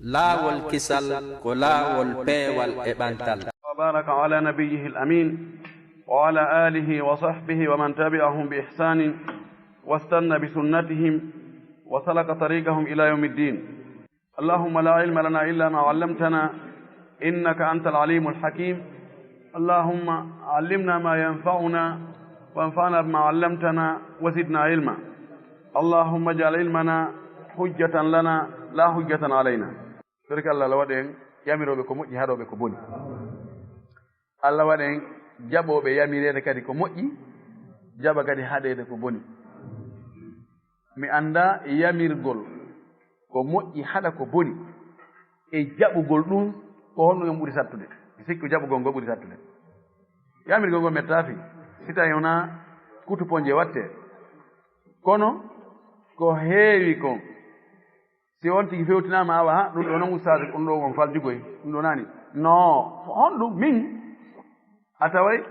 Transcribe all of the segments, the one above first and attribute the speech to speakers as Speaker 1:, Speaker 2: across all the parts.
Speaker 1: laawol kisal ko laawol peewal e ɓantal.
Speaker 2: وبارك على نبيه الأمين وعلى آله وصحبه ومن تبعهم بإحسان واستنى بسنتهم وسلك طريقهم إلى يوم الدين. اللهم لا علم لنا إلا ما علمتنا إنك أنت العليم الحكيم. اللهم علمنا ما ينفعنا وانفعنا بما علمتنا وزدنا علما. اللهم اجعل علمنا حجة لنا لا حجة علينا. ترك الله لودين يامرو بكم موƴƴi haɗoɓe ko boni. Allah waɗen jaɓoɓe yamirede kadi ko moƴƴi, jaɓa kadi haɗede ko boni. Mi anda yamirgol ko moƴƴi haɗa ko boni e jaɓugol ɗum ko honno en ɓuri sattude. Mi sikku jaɓugol ngol ɓuri sattude. Yamirgol ngol mettafi si tawi wona kutuponje watte, kono ko heewi kon si on tigi fewtinama awa ha ɗum ɗo noon ustade ɗum ɗo on faljugoy ɗum ɗo nani non honɗum min a taway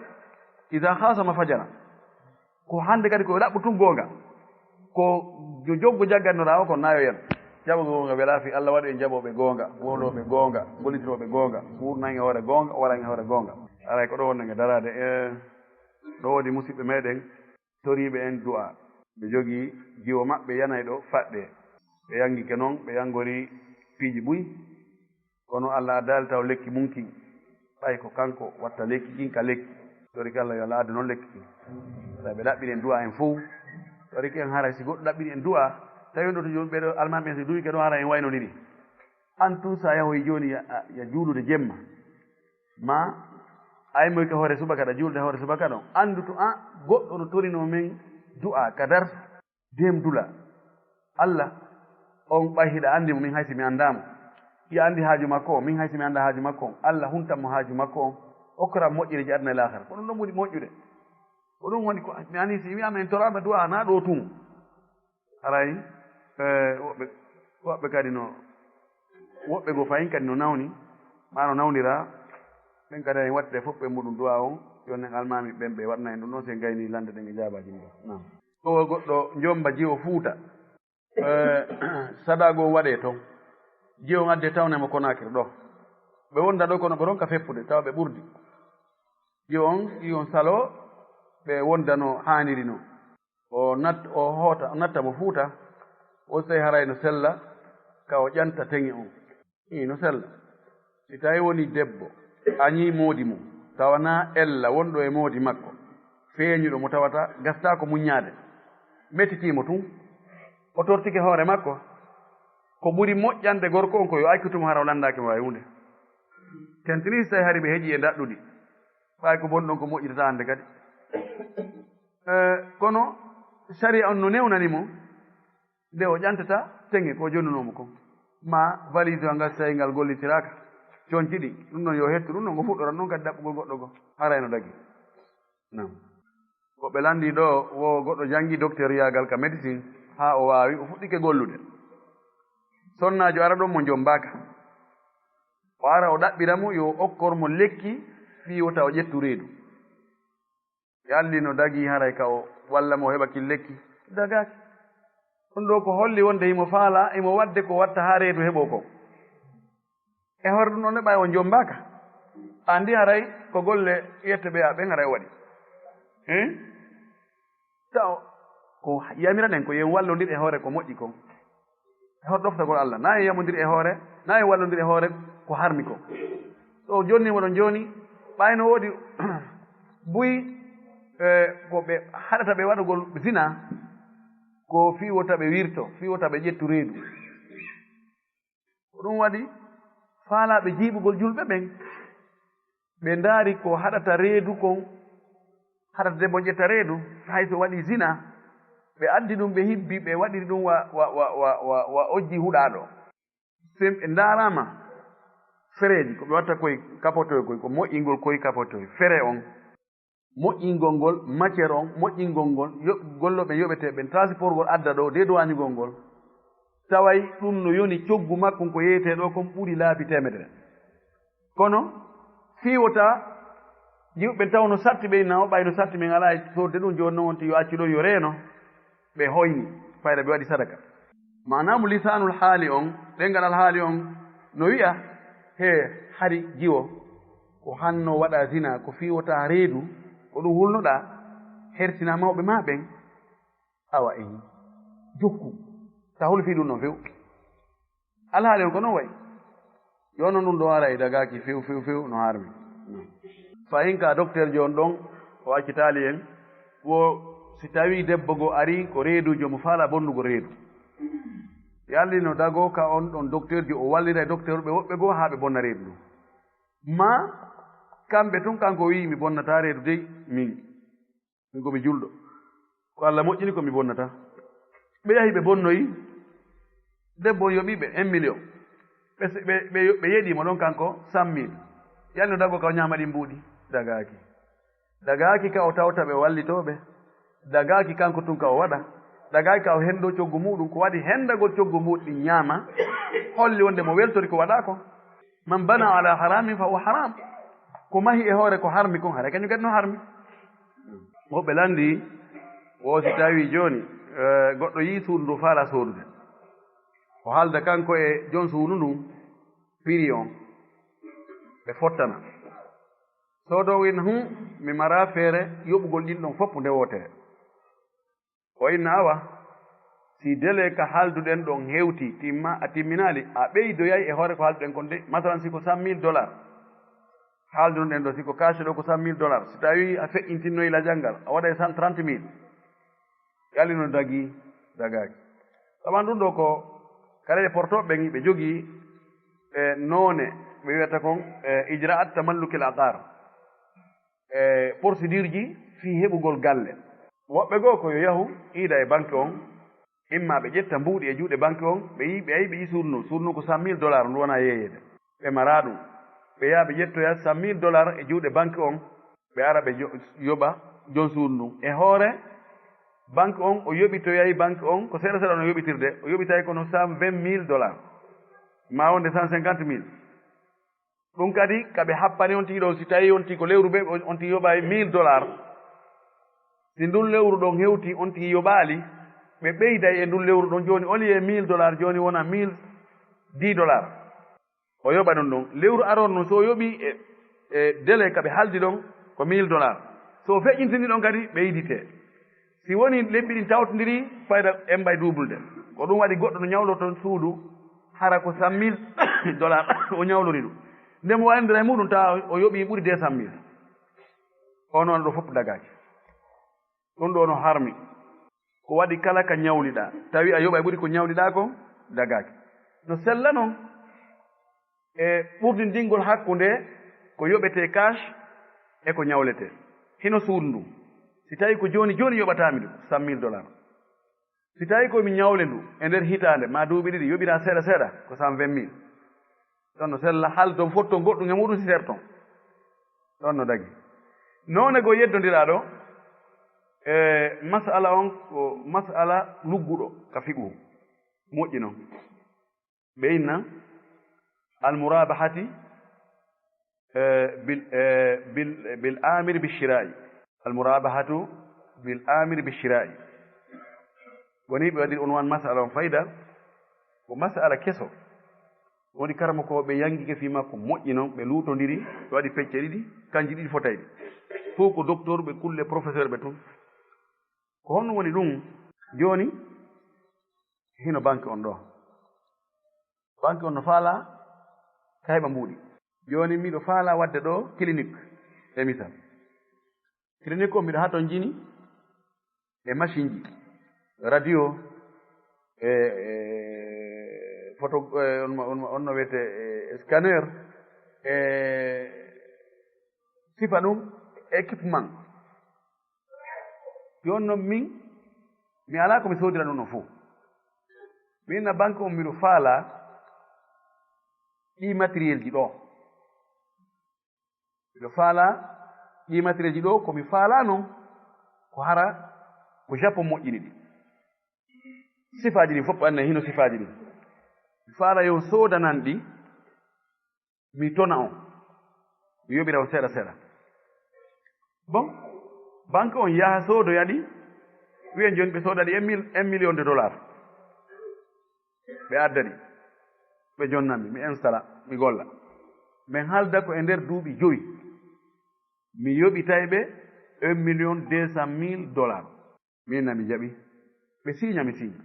Speaker 2: ida hasama fajara ko hande kadi ko ɗaɓɓu tun goonga ko joggo jaggannoɗa o ko nayo yen jaɓo goonga welaafi Allah waɗi en jaɓoɓe goonga woloɓe goonga gollitirooɓe goonga ɓurnange hoore goonga warange hoore goonga aray ko ɗo wonnange darade ɗo woodi musidɓe meɗen toriɓe en du'a ɓe jogii jiwo maɓɓe yanay ɗo faɗɗe ɓe yangike noon ɓe yangori piiji ɓuy kono Allah addali taw lekki munkin ɓay ko kanko watta lekki kin ka lekki toriki Allah yo Allah addu noon lekki kin sa ɓe ɗaɓɓiri en du'a en fof toriki en haray si goɗɗo ɗaɓɓiri en du'a tawi ɗo to joni ɓeɗo almaɓe so duwi kadi hara en waynodiri an tun sa yahoy joni ya juulude jemma ma aymoy ka hoore subaka ɗa juulde hoore subaka ɗon andu to an goɗɗo no torino men du'a kadar dem dula Allah on ɓayhiɗa andimo min haysi mi andamo ya andi haaju makko o min haysi mi anda haaju makko on Allah huntanmo haaju makko on okkoram moƴƴire ji aduna e lahara ko ɗum ɗon ɓuri moƴƴude ko ɗum woni ko mi ani si wiyama en torama du'a na ɗo tun haray woɓɓe kadi no woɓɓe go fayin kadi no nawni ma no nawnira ɓen kadi en watte fof ɓe muɗum du'a on yonnen almami ɓen ɓe waɗna en ɗum noon sen gayni lande ɗen e jabaji ɗi nam o goɗɗo jomba jiwo fuuta sadago waɗe toon jiwo adde tawnemo Konakiri ɗo ɓe wonda ɗo kono ɓe ronka feppude tawa ɓe ɓurdi jiwo on ɗion salo ɓe wondano haniri no o natta mo fuuta o tawi haray no sella ka o ƴanta teŋe on no sella si tawi woni debbo añi moodi mum tawana ella wonɗo e moodi makko feeñuɗo mo tawata gasta ko muññade mettitimo tun o tortike hoore makko ko ɓuri moƴƴande gorko on ko yo akkitumo hara o landaki mo wawi hunde tentini so tawi hari ɓe heeƴi e daɗɗuɗi ɓay ko bonɗon ko moƴƴitata hande kadi kono saria on no newnanimo nde o ƴantata teŋe ko jonnunomo kon ma valise o ngal so tawi ngal gollitiraka coñci ɗi ɗum ɗon yo hettu ɗum ɗon ko fuɗɗoran ɗon kadi ɗaɓɓugol goɗɗo go harayno dagi nam ko ɓe landi ɗo wo goɗɗo jangi docteur yagal ka médecine ha o wawi o fuɗɗike gollude sonnajo ara ɗon mo jombaka o ara o ɗaɓɓiramo yo okkormo lekki fiwota o ƴettu reedu yalli no dagi haray ka o walla mo heɓa kin lekki dagaki ɗum ɗo ko holli wonde himo faala imo wadde ko watta ha reedu heɓo ko e hoore ɗum ɗon ne ɓay o jombaka andi haray ko golle yette ɓe a ɓen haray o waɗi taw ko yamiraɗen ko yen wallodir e hoore ko moƴƴi kon e hoto ɗoftagol Allah na e yamodiri e hoore na e wallodiri e hoore ko harmi ko ɗo jonni woɗon joni ɓayno woodi buyi ko ɓe haɗata ɓe waɗugol zina ko fiwota ɓe wirto fiwota ɓe ƴettu reedu ko ɗum waɗi faalaɓe jiiɓugol julɓe ɓen ɓe ndaari ko haɗata reedu kon haɗata debbo ƴetta reedu hayso waɗi zina ɓe addi ɗum ɓe hibbi ɓe waɗiri ɗum wa ojji huɗaɗo ɓe ndaarama fereji ko ɓe watta koye kapotoy koy ko moƴƴingol koye kapotoy fere on moƴƴingol ngol matiére on moƴƴingol ngol golloɓe yoɓete ɓen transport ngol adda ɗo dedowañugol ngol taway ɗum no yoni coggu makko ko yeyete ɗo kon ɓuri laabi temedere kono fiwota yimɓe taw no satti ɓe na o ɓay no satti min ala sorde ɗum joni noon wonti yo acci ɗo yo reeno ɓe hoyni fayda ɓe waɗi sadaka manamo lisanul haali on ɗengal al haali on no wi'a he hari jiwo ko hanno waɗa zina ko fiwota reedu ko ɗum wulnoɗa hertina mawɓe ma ɓen awa en jokku ta hulfi ɗum no few alhaalen ko noon wayi yono ɗum ɗo ara e dagaki few no harmi fayin ka docteur joni ɗon o accitali en wo si tawi debbo go ari ko reedujo mo faala bonnugo reedu yalli no dago ka on ɗon docteur ji o wallira e docteur ɓe woɓɓe goo haa ɓe bonna reedu ɗum ma kamɓe tun kanko wi mi bonnata reedu dey min komi julɗo ko Allah moƴƴini komi bonnata ɓe yahi ɓe bonnoyi debbo yoɓiɓe 1 million ɓe yeɗimo ɗon kanko 100 000 yalli no dago ka o ñamaɗi mbuuɗi dagaki ka o tawta ɓe wallitoɓe dagaki kanko tun ka o waɗa dagaki ka o hendo coggu muɗum ko waɗi hendagol coggu muɗum ɗi ñaama holli wonde mo weltori ko waɗa ko man bana ala haramin fa huwa haram ko mahi e hoore ko harmi kon hara kañum kadi no harmi woɓɓe landi wo si tawi joni goɗɗo yi suudu ndu faala soodude o haalda kanko e jon suudu ndun prix on ɓe fottana soodo win mi mara feere yoɓugol ɗin ɗon fopp nde wotere o inna awa si délai ka haalduɗen ɗon hewti timma a timminali a ɓeydoyay e hoore ko haalduɗen kon de masalan siko $100,000 haaldunoɗen ɗo siko kace ɗo ko $100,000 si tawi a feƴƴintinnoyi la janngal a waɗa e 130 000 yallino dagaki saman ɗum ɗo ko kare portoɓe ɓen ɓe jogii e noone ɓe wiyata kon ijra'at tamallukil aqar procédure ji fi heɓugol galle woɓɓe goo ko yo yahu iida e banque on imma ɓe ƴetta mbuuɗi e juuɗe banque on ɓe yi ɓe yi suudnu ko $100,000 ndu wona yeeyede ɓe mara ɗum ɓe yaha ɓe ƴettoya $100,000 e juuɗe banque on ɓe ara ɓe yoɓa jon suudnu e hoore banque on o yoɓitoyay banque on ko seeɗa seeɗa no yoɓitirde o yoɓitay kono $120,000 ma wonde 150 000 ɗum kadi kaɓe happani on tigi ɗon si tawi on tigi ko lewru ɓe on tigi yoɓa $1,000 si ndun lewru ɗon hewti on tigi yoɓaali ɓe ɓeyday e ndun lewru ɗon joni oli e $1,000 joni wona $10 o yoɓa ɗum ɗon lewru aron noon so yoɓi e délai kaɓe haldi ɗon ko $1,000 so feƴƴintini ɗon kadi ɓe yidite si woni lebbi ɗin tawtodiri fayda embay double de ko ɗum waɗi goɗɗo no ñawlo toon suudu hara ko $100,000 o ñawlori ɗum ndemo walidira e muɗum tawa o yoɓi ɓuri 200 000 o noon ɗo fof dagaki ɗum ɗo no harmi ko waɗi kala ka ñawliɗa tawi a yoɓa e ɓuri ko ñawliɗa ko dagaki no sella noon e ɓurdindingol hakkunde ko yoɓete cash e ko ñawlete hino suudu ndu si tawi ko joni yoɓatami ɗum $100,000 si tawi komi ñawle ndu e nder hitande ma duuɓi ɗiɗi yoɓira seeɗa seeɗa ko 120 000 ɗon no sella haaldon fotton goɗɗum e muɗum si serton ɗon no dagi noone goo yeddodira ɗo e masala on ko masala lugguɗo ka fiɓu moƴƴi noon ɓe inna almurabahati bil amir bishira'i almurabahatu bil amir bishira'i woni ɓe waɗi on wan masala on fayda ko masala keso woni karama ko ɓe yangike fi makko moƴƴi noon ɓe luutodiri ɓe waɗi pecce ɗiɗi kanji ɗiɗi fotayɗi fof ko docteur ɓe kulle professeur ɓe tun ko honno woni ɗum joni hino banque on ɗo banque on no faala ka heɓa mbuuɗi joni miɗo faala wadde ɗo clinique e misal clinique o mbiɗo ha ton jini e machine ji radio photo on no wiyete scanner sifa ɗum équipement joni noon min mi ala komi soodira ɗum no fof min na banque on mbiɗo faala ɗi matériel ji ɗo miɗo faala ɗi matériel ji ɗo komi faala noon ko hara ko japon moƴƴini ɗi sifaji ɗi fof anne hino sifaji ɗi mi faala yo soodanan ɗi mi tona on mi yoɓira on seeɗa seeɗa bon banque on yaha soodoya ɗi wiyen joni ɓe sooda ɗi $1 million ɓe adda ɗi ɓe jonnanmi mi installa mi golla min haalda ko e nder duuɓi 5 mi yoɓitay ɓe 1,200,000 minna mi jaɓi ɓe siiña mi siiña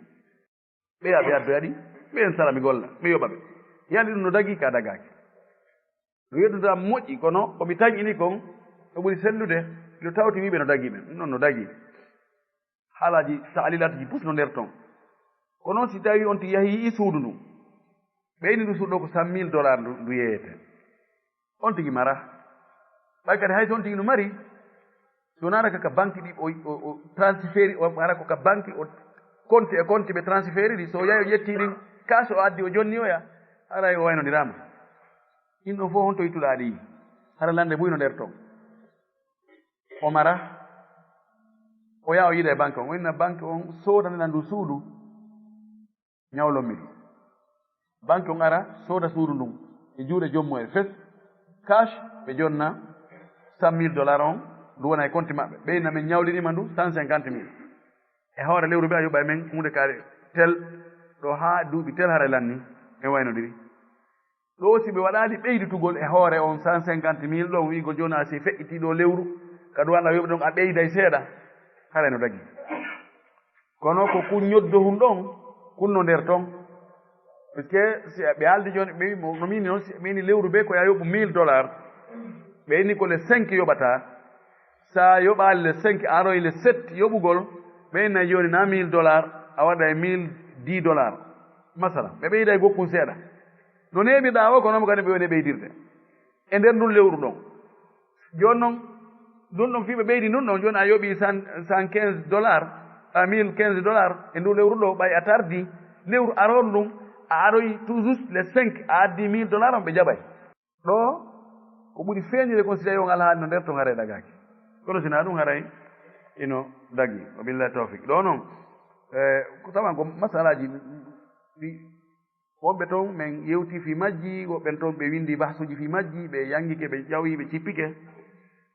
Speaker 2: ɓe addo yaɗi ɓe installa mi golla mi yoɓa ɓe yandi ɗum no dagi ka dagaki no yedduda moƴƴi kono komi tañini kon ɗo ɓuri sellude miɗo tawti wiɓe no dagi ɓen ɗum noon no dagi haalaji taalilatji pus no nder toon ko noon si tawi on ti yahi suudu ndu ɓeyni ndu suudu ɗo ko $100,000 ndu yeyete on tigi mara ɓay kadi hay so on tigi no mari so wonara kaka banque ɗi o transféri o ara koka banque o compte e compte ɓe transféri ɗi so yahi o ƴetti ɗin kas o addi o jonni oya haray o waynodirama ɗin ɗon fof honto yittuɗa aɗa yi hara lande muyno nder toon o mara o yaha o yiida e banque on o inna banque on sodanena ndu suudu ñawlonmi ɗum banque on ara sooda suudu ndun e juuɗe jommu e fes cash ɓe jonna $100,000 on ndu wona e compte maɓɓe ɓeyna min ñawlinima ndu 150,000 e hoore lewru mbi a yoɓa e men hunde kaare tel ɗo haa duuɓi tel hara lanni en waynodiri ɗo si ɓe waɗali ɓeyditugol e hoore on 150,000 ɗon wiigo joni a si feƴƴitiɗo lewru kadu walla yoɓe ɗon a ɓeyday seeɗa hara no dagi kono ko kun ñoddohum ɗon kunno nder toon par ce que si ɓe haaldi joni ɓe wimo no mini noon si mini lewru be ko ya yoɓu $1,000 ɓe inni ko le 5 yoɓata sa yoɓali le 5 aroy le 7 yoɓugol ɓe innayi joni na $1,000 a waɗa e $1,010 masala ɓe ɓeyda e gokkun seeɗa no neɓiɗa o ko noon kadi ɓe woni ɓeydirde e nder ndun lewru ɗon joni noon ɗum ɗon fi ɓe ɓeydi ndun ɗon joni a yoɓi $115 $1,015 e ndu lewru ɗo ɓay a tardi lewru aron ɗum a aroyi tout juste le 5 a addi $1,000 on ɓe jaɓay ɗo ko ɓuri feeñide kon si tawi on alhaali no nder toon haray dagaki kono sina ɗum haray ino dagi o billahi tawfiq ɗo noon ko tawan ko masalaji ɗi wonɓe toon min yewti fi majji woɓɓen toon ɓe windi bahsuji fi majji ɓe yangike ɓe ƴawi ɓe cippike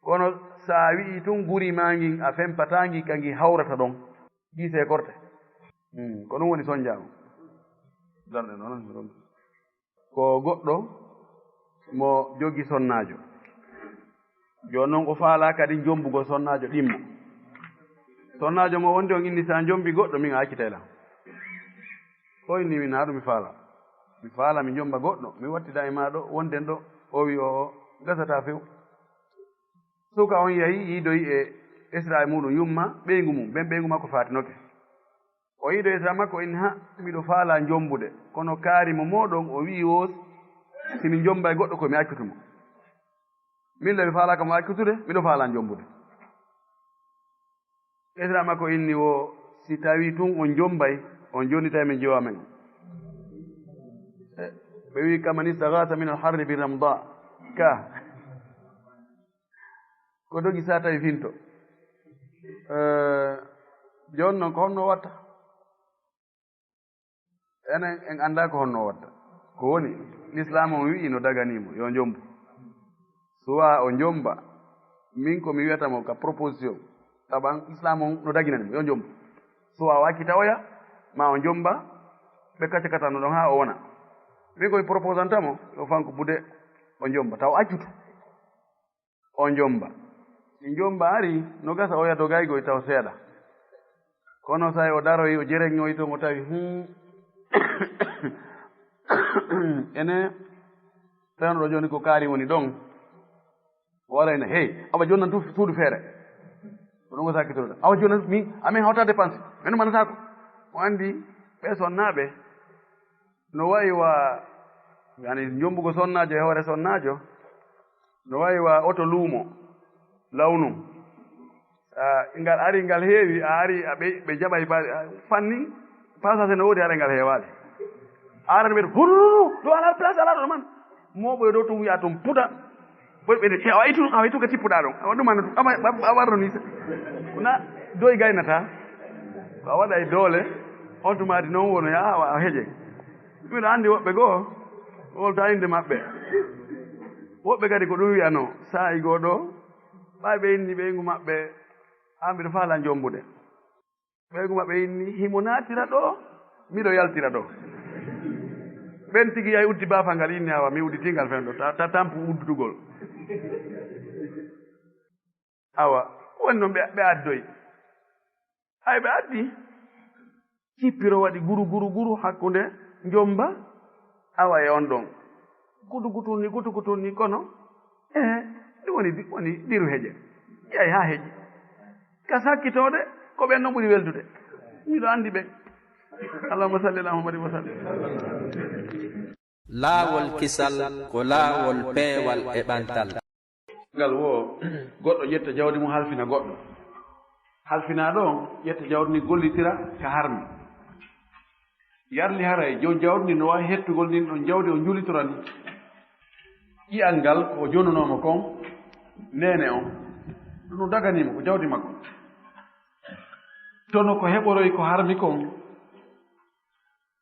Speaker 2: kono sa wi'i tun guri mangi a fempatangi kangi hawrata ɗon ɗise korte ko ɗum woni sonjago darɗe noon ko goɗɗo mo jogi sonnajo joni noon o faala kadi jombugo sonnajo ɗimmo sonnajo mo wondi on inni sa jombi goɗɗo min a accitaylam o inni min ha ɗum mi faala mi jomba goɗɗo mi wattida e maɗo wonden ɗo o wi o gasata few suka on yahi yiidoyi e esra e muɗum yumma ɓeygu mum ɓen ɓeygu makko fatinoke o yiido esra makko inni ha miɗo faala jombude kono kaari mo moɗon o wi o simi jomba e goɗɗo komi accutumo min le mi faalaka mo accutude miɗo faala jombude esra makko inni o si tawi tun on jombay on jonnitay min jewa men ɓe wi kaman istagasa min alharri bi ramda ka ko dogi sa tawi finto joni noon ko honno watta enen en anda ko honno watta ko woni l'islam on wi'i no daganimo yo jombu suwa o jomba min komi wiyatamo ka proposition taɓan islam on no daginanimo yo jombu suwa o accita oya ma o jomba ɓe kaccakatano ɗon ha o wona min komi proposantamo yo fanko bude o jomba taw accutu o jomba si jomba ari no gasa oya dogaygoy taw seeɗa kono sa o daroyi o jereŋoyi toon o tawi ene tawnoɗo joni ko kaari woni ɗon o warayna hey awa joni nan suudu feere ko ɗum o sakkitoɗo awa joni nan min amin hawta dépense min manatako o andi ɓe sonnaɓe no wayi wa yani jombugo sonnajo e hoore sonnajo no wayi wa oto luumo lawnum ngal ari ngal heewi a ari ɓe jaɓay fanni passage no woodi ara ngal heewali arani ɓeɗo hurru ɗo ala place ala ɗo man moɓoyo ɗo tum wiya tum puta ɓeɗe a wayi tuka tippuɗa ɗon awa ɗumana a warno ni na doyi gaynata ko a waɗa e doole on tumati noon wono ya a heeƴe miɗo anndi woɓɓe goo wolta inde maɓɓe woɓɓe kadi ko ɗum wiyano saayi goo ɗo ɓay ɓe inni ɓeygu maɓɓe ha mbiɗo faala jombude ɓeygu maɓɓe inni himo naatira ɗo miɗo yaltira ɗo fen tigi yay uddi baafangal inni awa mi udditingal fen ɗo ta tampu uddutugol awa woni noon ɓe addoyi hay ɓe addi cippiro waɗi guru hakkunde njomba awa e on ɗon gutu ni kono ɗum woni ɗiru heƴe ƴay ha heƴi ka sakkitode ko ɓen no ɓuri weldude miɗo andi ɓen allahumma salli ala muhammadin wa sallim
Speaker 1: laawol kisal ko laawol peewal e ɓantal
Speaker 2: ngal wo goɗɗo ƴetta jawdi mum halfina goɗɗo halfina ɗon ƴetta jawdi ndi gollitira ka harmi yarli haray joni jawdi ndi no wawi hettugol ndin ɗon jawdi o julitora ndi ƴi'al ngal ko jonunoma kon nene on ɗum no daganima ko jawdi makko tono ko heɓoroy ko harmi kon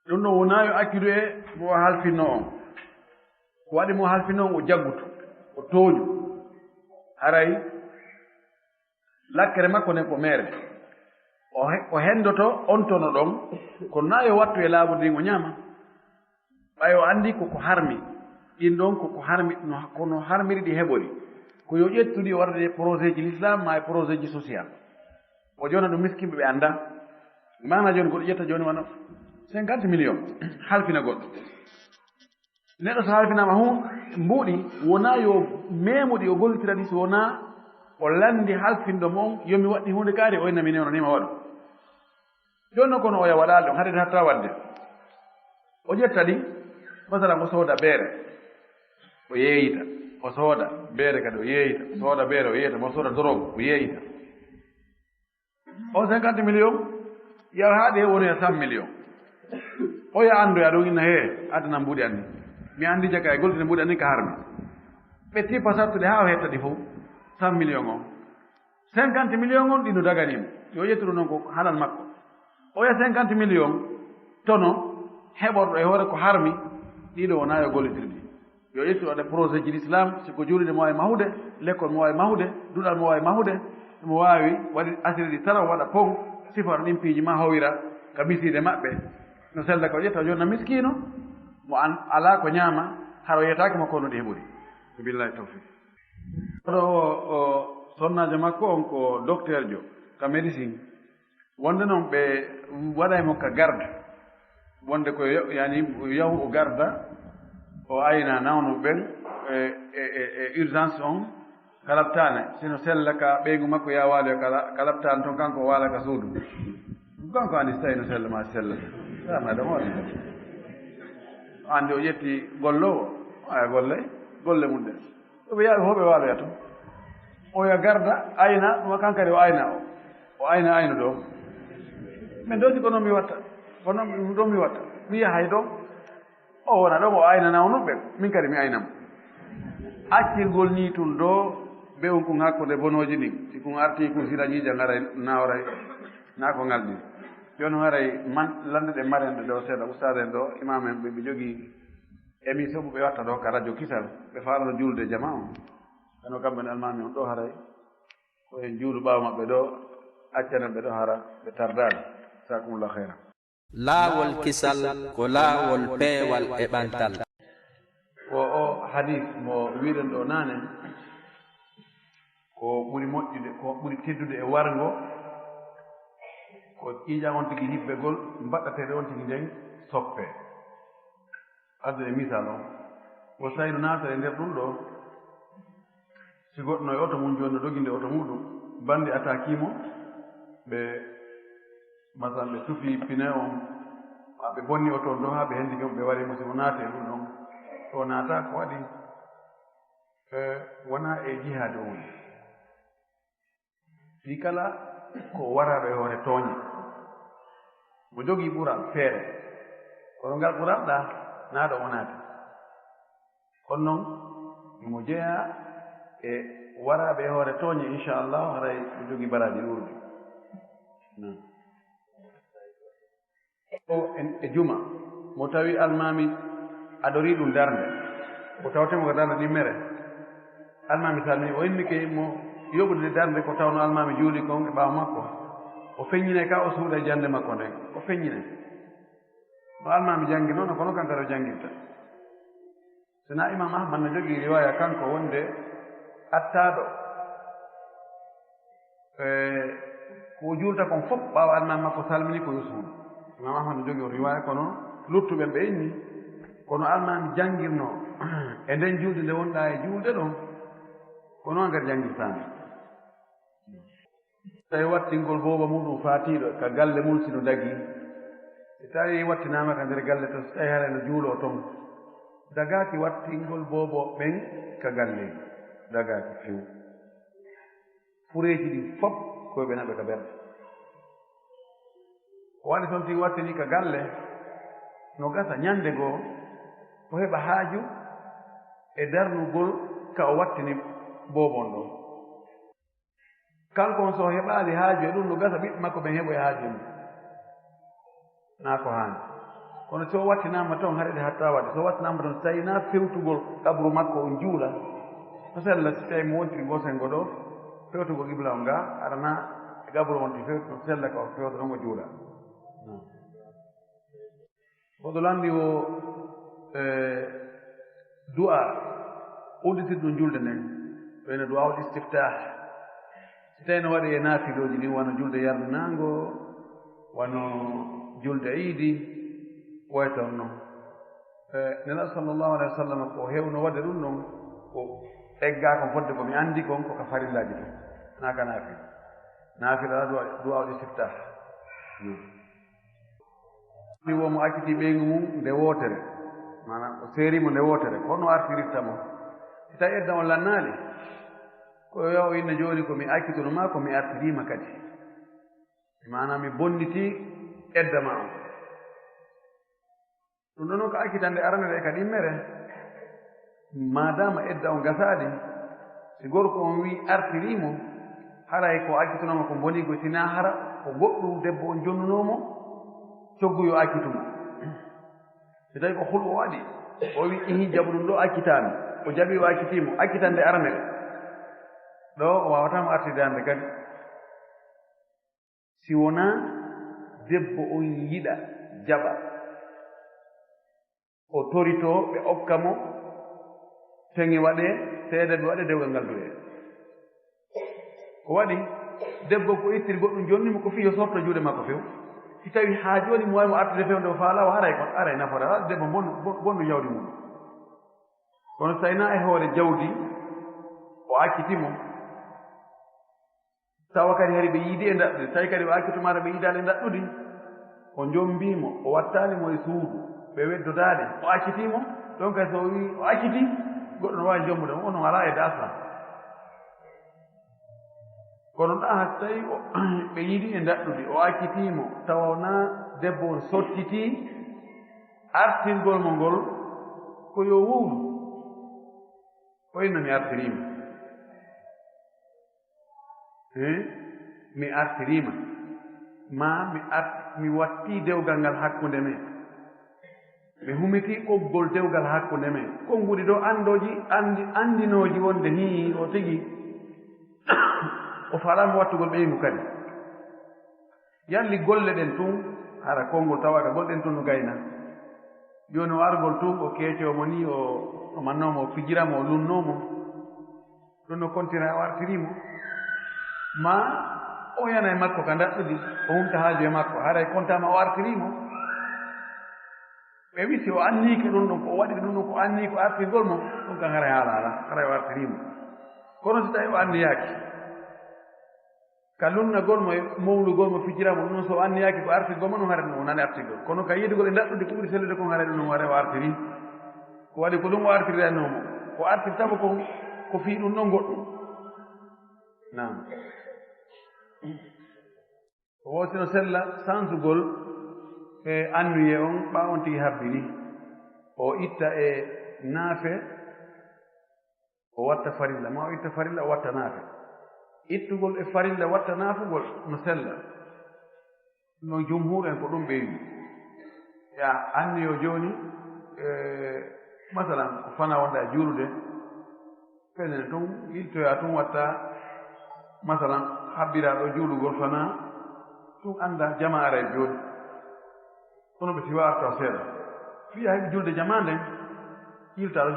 Speaker 2: ɗum no wona yo accude e mo halfinno on ko waɗi mo halfinno on o jaggutu o tooñu haray lakkere makko nden ko meere o hendoto on tono ɗon kono na yo wattu e laabu ndin o ñaama ɓay o anndi koko harmi ɗin ɗon koko harmi kono harmiri ɗi heɓori ko yo ƴettuɗi o warde projet ji l'islam ma e projet ji social o jona ɗum miskimɓe ɓe annda mana joni goɗɗo ƴetta joni wona 50 millions halfina goɗɗo neɗɗo so halfinama mbuuɗi wona yo memuɗi o gollitira ɗi so wona o landi halfinɗo mon yomi waɗɗi hunde kaari o innami nima waɗu joni noon kono oya waɗali ɗon haɗede hatta wadde o ƴetta ɗi masalan o sooda beere o yeeyita o sooda beere kadi o yeeyita o sooda beere o yeeyita mo sooda drogue o yeeyita on 50 millions yaha haaɗi he wonoya 100 millions oya anndoya ɗum inna he addana mbuuɗi anni mi anndi jaka e goltine mbuuɗi anni ka harmi ɓe tippa sattude haa o hetta ɗi fof 100 millions on 50 millions on ɗino daganimo yo ƴettuɗo noon ko halal makko oya 50 millions tono heɓorɗo e hoore ko harmi ɗiɗo wona yo gollitirɗi yo ƴettu waɗa projet ji l'islam siko juulide mo wawi mahude l'école mo wawi mahude duɗal mo wawi mahude mo wawi waɗi asiri ɗi tara waɗa pon sifara ɗin piiji ma howira ka miside maɓɓe no selda ko ƴetta jonna miskino mo ala ko ñaama haro yetaki makko no ɗi heɓori billahi tawfiq oɗo o sonnajo makko on ko docteur jo ka médecine wonde noon ɓe waɗaymo ka garde wonde ko yani yahu o garda o ayna nawno ɓen e urgence on kalabtane sino sella ka ɓeygu makko ya waali o kalabtane toon kanko o waala ka suudu kanko andi so tawi no sella ma sella amaɗam waɗa andi o ƴetti gollowo aya golle mum ɗen ɗoɓe yaaɓe hoɓe waaloya toon oya garda ayna ɗuma kankadi o ayna o ayna ayno ɗo min ɗo siko noon mi watta kono ɗum ɗo mi watta mi yahay ɗo o wona ɗon o ayna nawnuɓe min kadi mi aynamo accirgol ni tun ɗo ɓe on kon hakkude bonoji ɗin si kon arti kon sirañija ngaray nawray na ko ngal ɗin joni haray lande ɗe marenɗe ɗo seeɗa ustade en ɗo imam en ɓe jogii émission ɓe watta ɗo ka radio kisal ɓe faalano julde jama on kano kamɓe ne almami on ɗo haray koyen juuɗu ɓaawa maɓɓe ɗo accanen ɓe ɗo hara ɓe tardade sakumullah heyra
Speaker 1: laawol kisal ko laawol peewal e ɓantal
Speaker 2: ko o hadis mo wiɗen ɗo naane ko ɓuri moƴƴude ko ɓuri teddude e wargo ko ƴiiƴan on tigi hiɓɓegol mbaɗɗatede on tigi nden soppe addude misal on o sayno naata e nder ɗum ɗo si goɗɗo no e oto mum joni no doginde oto muɗum bande attaquimo ɓe masalan ɓe tufi pine on ɓe bonni oto on ɗo ha ɓe hendi ɓe warimo simo naate ɗum ɗon to naata ko waɗi wona e jihade o woni si kala ko waraɓe hoore tooñe mo jogii ɓural feere kono ngal ɓural ɗa naaɗo o naati kono noon mo jeeya e waraɓe hoore tooñe inchallah haray mo jogii baraji ɗuurɗi o e juma mo tawi almami aɗori ɗum darnde o tawtemo ko darnde ɗi mere almami salmini o innike mo yoɓude darnde ko tawno almami juuli kon e ɓaawa makko o feññine ka o suuɗa jande makko nden o feññine no almami jangi noon kono kanka ɗo jangirta sina imam ahmad no jogii riwaya kanko wonde attaɗo ko juulta kon fof ɓaawa almami makko salmini ko yo suudu imam ahmad no jogii o riwaya kono luttuɓe ɓe inni kono almami jangirno e nden julde nde wonɗa e julde ɗon ko noon kadi jangirtami tawi wattingol booba muɗum faatiiɗo ka galle mum sino dagi si tawi wattinama ka nder galle to so tawi hara no juulo toon dagaaki wattingol boobo ɓen ka galle dagaaki few fureeji ɗin fof koye ɓe naɓe ka ɓerde o waɗi toon tigi wattini ka galle no gasa ñande goo o heɓa haaju e darnugol ka o wattini boobon ɗon kanko on so heɓaali haaju e ɗum no gasa ɓiɓɓe makko ɓen heɓoye haaju mum naa ko haani kono so wattinaama toon haɗeɗe hatta waɗe so wattinaama toon so tawi naa fewtugol ƙabru makko on juula no sella so tawi mo wontiri gosengo ɗo fewtugol qibla o ngaa aɗa naa e ƙabru wonti fewtu no sella ka o fewta ɗon o juula oɗo lanndi o du'a udditirɗum julde nden wayno du'aul istiftah si tawi no waɗi e naafiloji ɗin wano julde yarnango wano julde iidi way toon noon nelaɗo sallllahu alayhi wa sallam ko hewno waɗde ɗum ɗon ko egga kon fodde komi anndi kon koka farillaji fof naaka naafila du'aul istiftah ɗi womo acciti ɓeygu mum nde wootere manam o seerimo nde wootere kono artirittamo si tawi edda on lannaali ko yo o inne jooni komi accituno ma komi artirima kadi manam mi bonniti eddama on ɗum ɗo noon ko accitande arande ɗe kadi immere madama edda on gasaadi si gorko on wi artirimo haray ko accitunoma ko bonigo sina hara ko goɗɗum debbo on jonnunomo coggu yo accitumo si tawi ko hulɓo waɗi o wi ihi jaɓu ɗum ɗo accitami o jaɓi o accitimo accitande arande ɗo o wawatamo artide hande kadi si wona debbo on yiɗa jaɓa o torito ɓe okka mo teŋe waɗe seede ɓe waɗe dewgal ngal duwe ko waɗi debbo ko ittiri goɗɗum jonnimo ko fi yo sorto juuɗe makko few si tawi haa jooni mo wawi mo artude fewnde o faala o haray kon aray nafoore waɗa debbo bonndu jawdi mum kono so tawi na e hoore jawdi o accitimo tawa kadi hari ɓe yiidi e ndaɗɗude tawi kadi o accitumaɗa ɓe yiidaali e ndaɗɗudi o jombimo o wattanimo e suudu ɓe weddodaade o accitimo ɗon kadi so wi o acciti goɗɗo no wawi jombude o non ala e daslam kono ɗa ha tawi ɓe yiidi e ndaɗɗudi o accitimo tawa wona debbo on sottiti artirgol mo ngol ko yo wuuru o inno mi artirima mi artirima ma mi watti dewgal ngal hakkunde men mi humiti ɓoggol dewgal hakkunde men konngudi ɗo andinooji wonde ni o tigi o faalaama wattugol ɓeygu kadi yalli golle ɗen tun hara konngol tawaka golle ɗen tun no gayna jooni o argol tun o keecoomo ni o mannoomo o fijiramo o lunnoomo ɗum no kontira o artirimo ma o yana e makko ka ndaɗɗudi o humta haaju e makko haray kontama o artirimo ɓe wisi o anniike ɗum ɗon ko o waɗi ɗum ɗon ko annii ko artirgol mo ɗum kan haray haala haray o artirimo kono so tawi o anniyaaki ka lunnagol mo mawlugol mo fijiramo ɗum noon so anniyaaki ko artirgol mo ɗum hare ɗum wonani artirgol kono ka yiidugol e ndaɗɗude ko ɓuri sellude kon hare ɗum ɗum ware o artiri ko waɗi ko ɗum o artiriranomo ko artirtamo ko fii ɗum ɗon goɗɗum nam o wootino sella sansugol e annuye on ɓaawon tigi habbini o itta e naafe o watta farilla ma o itta farilla o watta naafe ittugol e farilla watta naafugol no sella no jumhuur en ko ɗum ɓeydi ya anniyo jooni masalan ko fana wonda e juulude fenene tun iltoya tun watta masalan habbiraaɗo juulugol fana tun annda jama ara e jooni kono ɓe siwarta seeɗa fiya heɓe julde jamande iltaɗo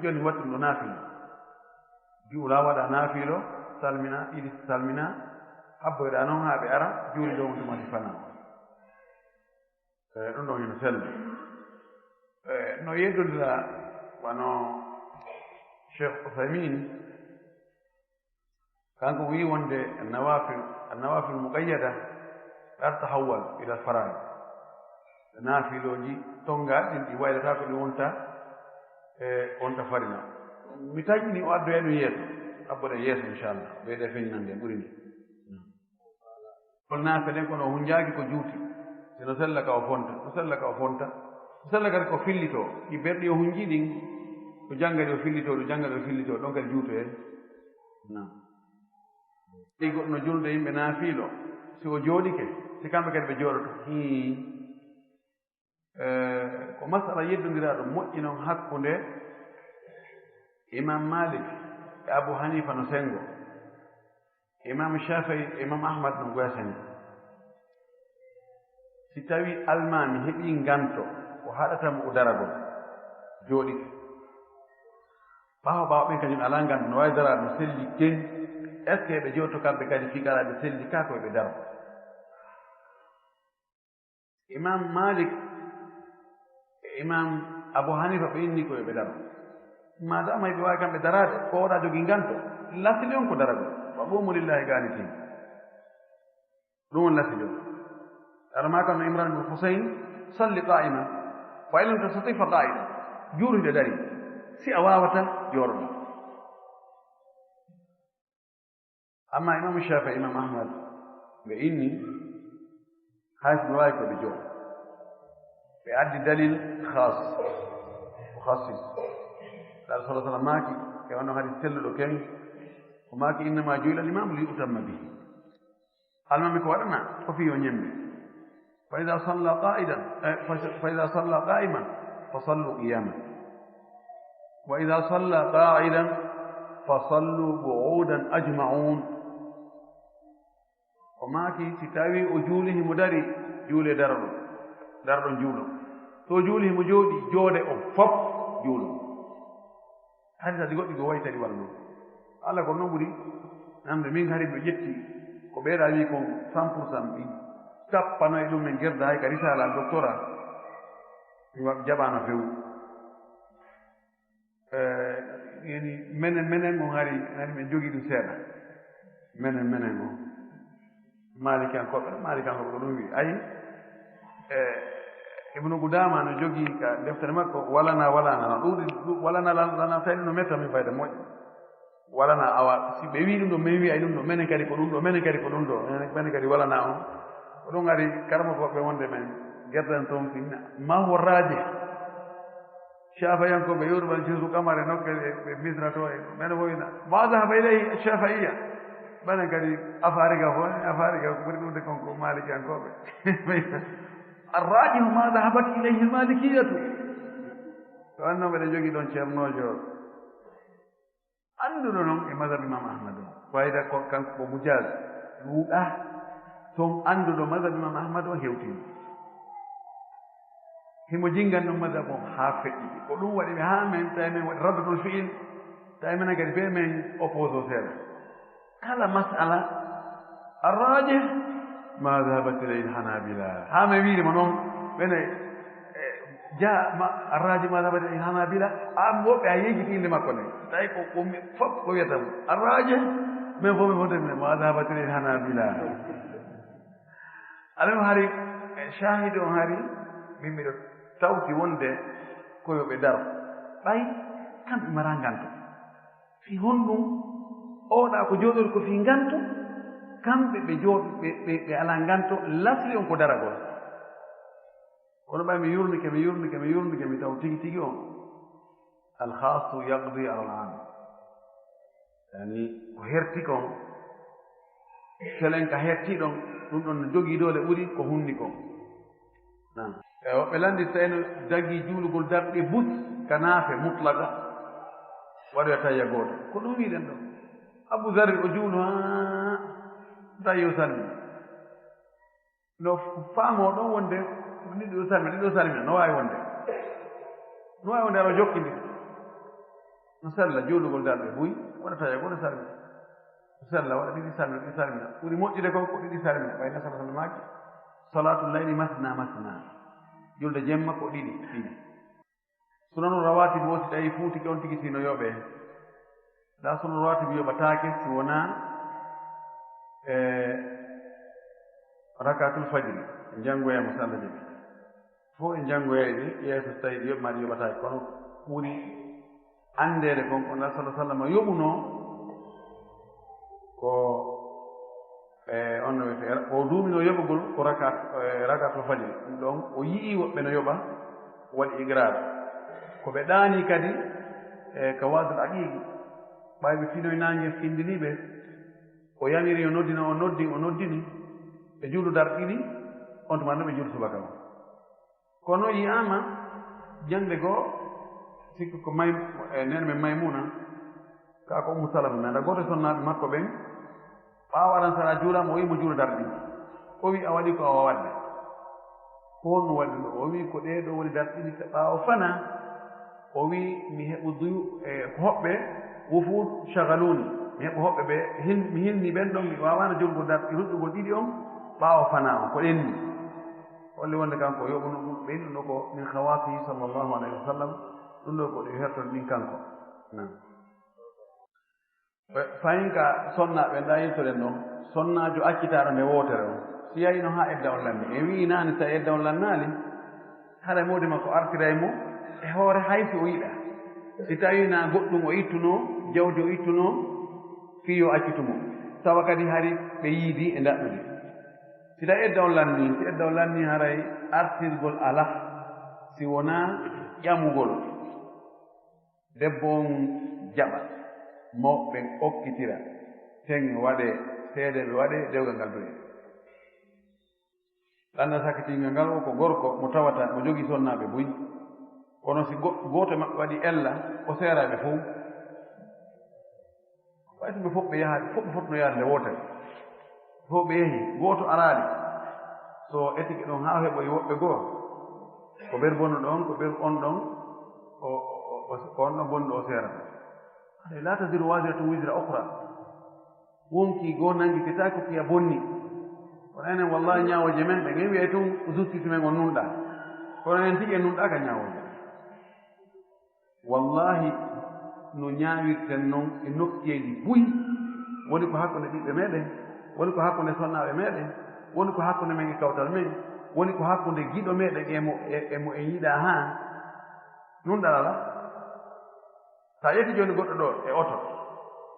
Speaker 2: joni wattu ɗo naafilo juula waɗa naafilo salmina ɗiɗi salmina habboyɗa noon haa ɓe ara juuli ɗo ɗumati fana ɗum ɗon hino sella no yeddodira wano cheikh Uthaymin kanko wi wonde annawafil muqayyada lar tahawwal ila fara'id naafiloji tongaɗin ɗi waylata ko ɗi wonta farina mi taƴini o addoya ɗum yeeso abboɗen yeeso inchallah ɓeyde feñinande ɓuri ni on naafe ɗen kono hunjaaki ko juuti sino sella ka o fonta o sella ka o fonta o sella kadi ko fillito ɗi berɗi o hunjii ɗin ko janngadi o fillito ɗo janngadi o fillito ɗon kadi juuto en ɗi goɗɗo no julde yimɓe naafiilo si o jooɗike si kamɓe kadi ɓe jooɗoto ko masala yeddondiraaɗo moƴƴi noon hakkunde imam Malik e Abu Hanifa no sengo imam Shafii imam Ahmad no goya sengo si tawi almami heɓi nganto o haɗatamo o daragol jooɗike ɓaawo ɓen kañum ala nganto no wawi daraade no selli gen est ce que ɓe jooɗto kamɓe kadi fikaraɓe selli ka koyeɓe daro imam Malik e imam Abu Hanifa ɓe inni koyeɓe daro madama ɓe wawi kamɓe darade ko waɗa jogii nganto lasili on ko daragol wa ɓumu lillahi ganitin ɗum on lasili on arama kam no Imran ibn Husayn salli qa'iman fa in lam tastati fa qa'idan juurude dari si a wawata jorɗo amma imam Shafi'i imam Ahmad ɓe inni hayso ɓe wawi koɓe jooɗo ɓe addi dalil khas khassis قال صلى الله عليه وسلم ماكي كما هذه السلة كم وماكي إنما جعل الإمام ليؤتم به المام كورنا وفيه ينبه فإذا صلى قائما فصلوا قياما وإذا صلى قاعدا فصلوا قعودا أجمعون وماكي ستاوي أجوله مدري جول درب جولو تو جوله مجودي جود فب جولو hari tadi goɗɗi go waytari wallu Allah ko non ɓuri namde min hari ɗo ƴetti ko ɓeeɗa wi ko 100% ɗi tappanoye ɗum min gerda hay ka risala doctorat jaɓano fewu yani menen on hari min jogii ɗum seeɗa menen o malikankoɓe ko ɗum wi ayi ibnu Gudama no jogii ka deftere makko walana no ɗum walana lana tawi no metta min fayda moƴƴo walana awa si ɓe wi ɗum ɗo min wi ay ɗum ɗo menen kadi ko ɗum ɗo menen kadi walana on ko ɗum ari karama koɓe wonde men gerdan toon finna ma ho raaje shafayankoɓe yurɓal jesu kamare nokkele ɓe misra to e mene woyna ma dahaba ilayhi shafaiya ɓanen kadi afariga ko ɓuri ɗumde konko malikiyankoɓe الراجح ما ذهبت إليه المالكية فأنه بدا جوغي دون شيرنوجو أندو نون مذهب إمام أحمد فإذا كان مجاز لودا ثم أندو مذهب إمام أحمد وهيوتين هما جينغان نون مذهب حافظ ولو ودي هامن تايمن رد الفعل تايمن كان بيمن أوبوزو سير كلا مسألة الراجح ما ذهبت إليه الحنابلة هامي ويري منهم بين جاء الراجح ما ذهبت إليه الحنابلة وقع يجي في لما كنا تايكو فوق ويتم الراجح من فوق ما ذهبت إليه الحنابلة ألم هاري شاهد هاري ميميرو تاوتي وندي كويو بدار باي كم مرانغانتو في هندو أو ناكو جودل كو في غانتو kamɓe ɓe jooɗi ɓe ala nganto lasli on ko daragol kono ɓay mi yurnike mi taw tigi on alhasu yaqdi ala al am yani ko herti kon selen ka herti ɗon ɗum ɗon no jogii doole ɓuri ko hunni kon nan woɓɓe landi tawino dagi juulugol darɗe bus ka naafe mutlaga waɗoya tawya gooto ko ɗum wiɗen ɗo Abu Zarri o juulo tawi yo salmi no faamo ɗon wonde ɗiɗo salmina no waawi wonde aɗo jokkindi no sella juulugol darɗe buy waɗata e goɗo salmina no sella waɗa ɗiɗi salmina ɓuri moƴƴude kon ko ɗiɗi salmina ɓayna sala sallam maaki salatu layli masna julde jemma ko ɗiɗi sunanu rawatibi wosi tawi fuutiki on tigi sino yoɓe nda sunanu rawatibi yoɓataake si wonaa rakatul fajri e janngoyamo so Allah jaɓi fof e janngoyeeɗe yeeso so tawi ɗi yoɓma ɗi yoɓataake kono ɓuri anndeede kon ko nda sallah sallam yoɓunoo ko on no wiyete o duumino yoɓugol ko rakatul fajri ɗum ɗon o yi'ii woɓɓe no yoɓa waɗi igrar ko ɓe ɗaanii kadi ko wadul aqiiqi ɓayɓe finoye naange findiniiɓe o yamiri o noddini ɓe juulu dar ɗiɗi on tuma no ɓe juulu subaka o kono yi'aama jannde goo sikku ko nene men maymuna kaa ko ummu salama mi anda gooto e sonnaaɓe makko ɓen ɓaawo aran sara juulaama o wiimo juulu dar ɗiɗi o wi a waɗi ko awa waɗde ko honno waɗi ɗo o wi ko ɗee ɗo woni dar ɗiɗi ɓaawo fana o wi mi heɓu hoɓɓe wofuud chagaluni mi heɓa hoɓɓe ɓe mi hinni ɓen ɗon mi waawano jolgol dar ruɗɗugol ɗiɗi on ɓaawo fana on ko ɗenni holle wonde kanko yoɓuno ɗum ɓeyni ɗo ko min khawatihi sallllahu alayhi wa sallam ɗum ɗo ko ɗo herton ɗin kanko fayin ka sonnaaɓe nda yiltoɗen ɗon sonnaajo accitaaɗo nde wootere on si yayino haa edda on lanni e wii naani so edda on lannaali hara moodi makko artira e mo e hoore haysi o yiɗa si tawii na goɗɗum o ittunoo jawdi o ittunoo fii yo accitumo tawa kadi hari ɓe yiidi e ndaɗɗude si tawi edda on lanni si edda on lanni haray artirgol ala si wonaa ƴamugol debbo on jaɓa mawɓe okkitira teŋ waɗe seede ɓe waɗe dewgal ngal doye ɗannda sakkitingal ngal o ko gorko mo tawata mo jogii sonnaaɓe buy kono si gooto maɓɓe waɗi ella o seeraaɓe fof wayto ɓe fof ɓe yahaade fof ɓe fotno yaade nde wootere fof ɓe yehi gooto araali so etike ɗon haa heɓoye woɓɓe goo ko ɓer bonno ɗon ko ɓer on ɗon ko on ɗon bonno o seerata ade la tasiru wasiratu wisra okra wonki goo nangititaako kiya bonni kono enen wallahi ñaawoje men ɓe gen wiye tun justice men on nunɗaa kono enen tigi en nunɗaa ka ñaawoje wallahi no ñaawirten noon e nokkiyeeji buy woni ko hakkunde ɓiɓɓe meeɗen woni ko hakkunde sonnaaɓe meeɗen woni ko hakkunde men e kawtal men woni ko hakkunde giɗo meeɗen emo en yiɗaa haa nunɗal ala so a yetti jooni goɗɗo ɗo e oto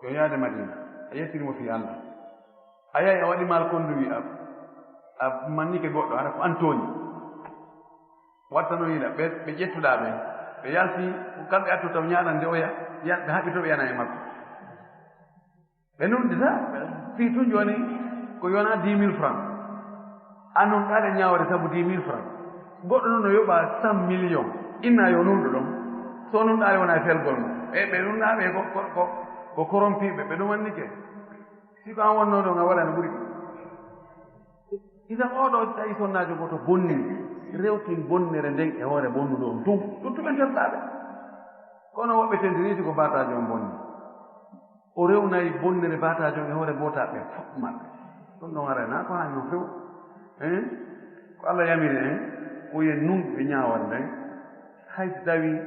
Speaker 2: yo yaade madina a yettirimo fii allah a yahi a waɗi maal konduwi a mannike goɗɗo hara ko antooñi wattano yiɗa ɓe ƴettuɗaa ɓen ɓe yaltii kamɓe attu taw ñaaɗan nde oya ɓe haɓitoɓe yana e makko ɓe nunɗita fii tun jooni ko yonaa 10 000 francs annon ɗaɗe ñaawde sabu 10 000 francs goɗɗo noon no yoɓa 100 millions inna yo nunɗo ɗon so nunɗaali wona e felgol mum ɓe nunɗaaɓe ko corrompiɓe ɓe ɗum wannike si ko an wonnoo ɗon a waɗa no ɓuri isan oɗo tawi sonnaajo goto bonni rewtin bonnere nden e hoore bonnuɗo on tum ɗuttuɓe terɗaaɓe kono woɓɓe tendiriiti ko baataajo on bonni o rewnayi bonnere baataajo on e hoore bootaaɓe fof maɓɓe ɗum ɗon arana ko haani no few ko Allah yamiri en ko yen nunɗo e ñaawal nden hay so tawii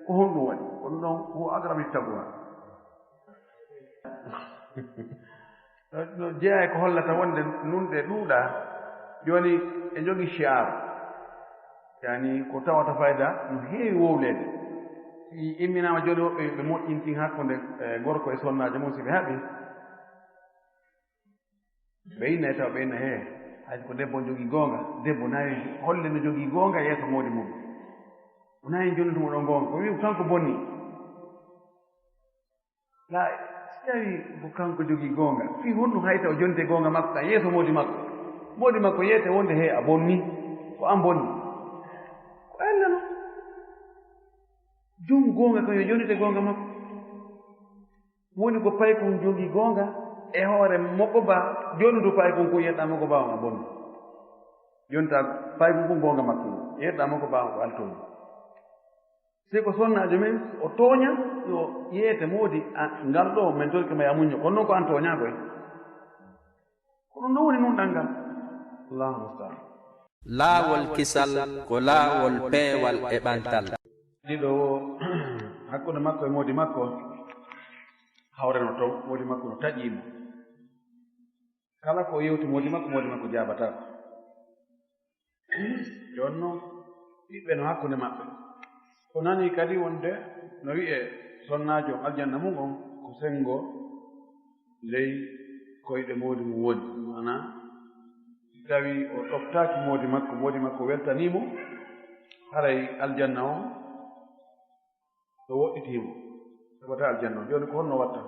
Speaker 2: ko honɗum waɗi ko ɗum ɗon ko agrabi taguwa no jeeya ko hollata wonde nunɗe ɗuuɗaa jooni e jogii chiar yani ko tawata fayda no heewi wowleede si imminaama jooni woɓɓe ɓe moƴƴintin hakkunde gorko e sonnaajo mum si ɓe haɓi ɓe inna e taw ɓe inna hee hay ko debbo jogii goonga debbo nayi holle no jogii goonga yeeso moodi mum o nayi jonnutumo ɗon goonga o wi ko kanko bonni la si tawi ko kanko jogii goonga fii honɗum hayta o jonte goonga makko tan yeeso moodi makko yeete wonde hee a bonni ko an bonni ko ella no jom goonga kam yo jonite goonga makko woni ko pay kon jogii goonga e hoore moko ba jonnudu pay kon ko yiyeɗa moko ba on a bonni jonta fayko ko gonga makko yeddama ko baawa ko altooni si ko sonnaajo men o tooña yo yeete moodi ngal ɗo min torki ma yamuño kono noon ko an tooñaakoy kono no woni noon ɗanngal allahu mustaan
Speaker 1: laawol kisal ko laawol peewal e ɓantal
Speaker 2: ɗiɗo hakkunde makko e moodi makko hawreno toon moodi makko no taƴiimo kala ko yewti moodi makko jaabatako jooni noon ɓiɓɓe no hakkunde maɓɓe ko nani kadi wonde no wi'e sonnaajo aljanna mum on ko sengo ley koyɗe moodi mum woni mana si tawi o ɗoftaaki moodi makko weltaniimo haray aljanna on so woɗɗitiimo heɓata aljanna on jooni ko honno watta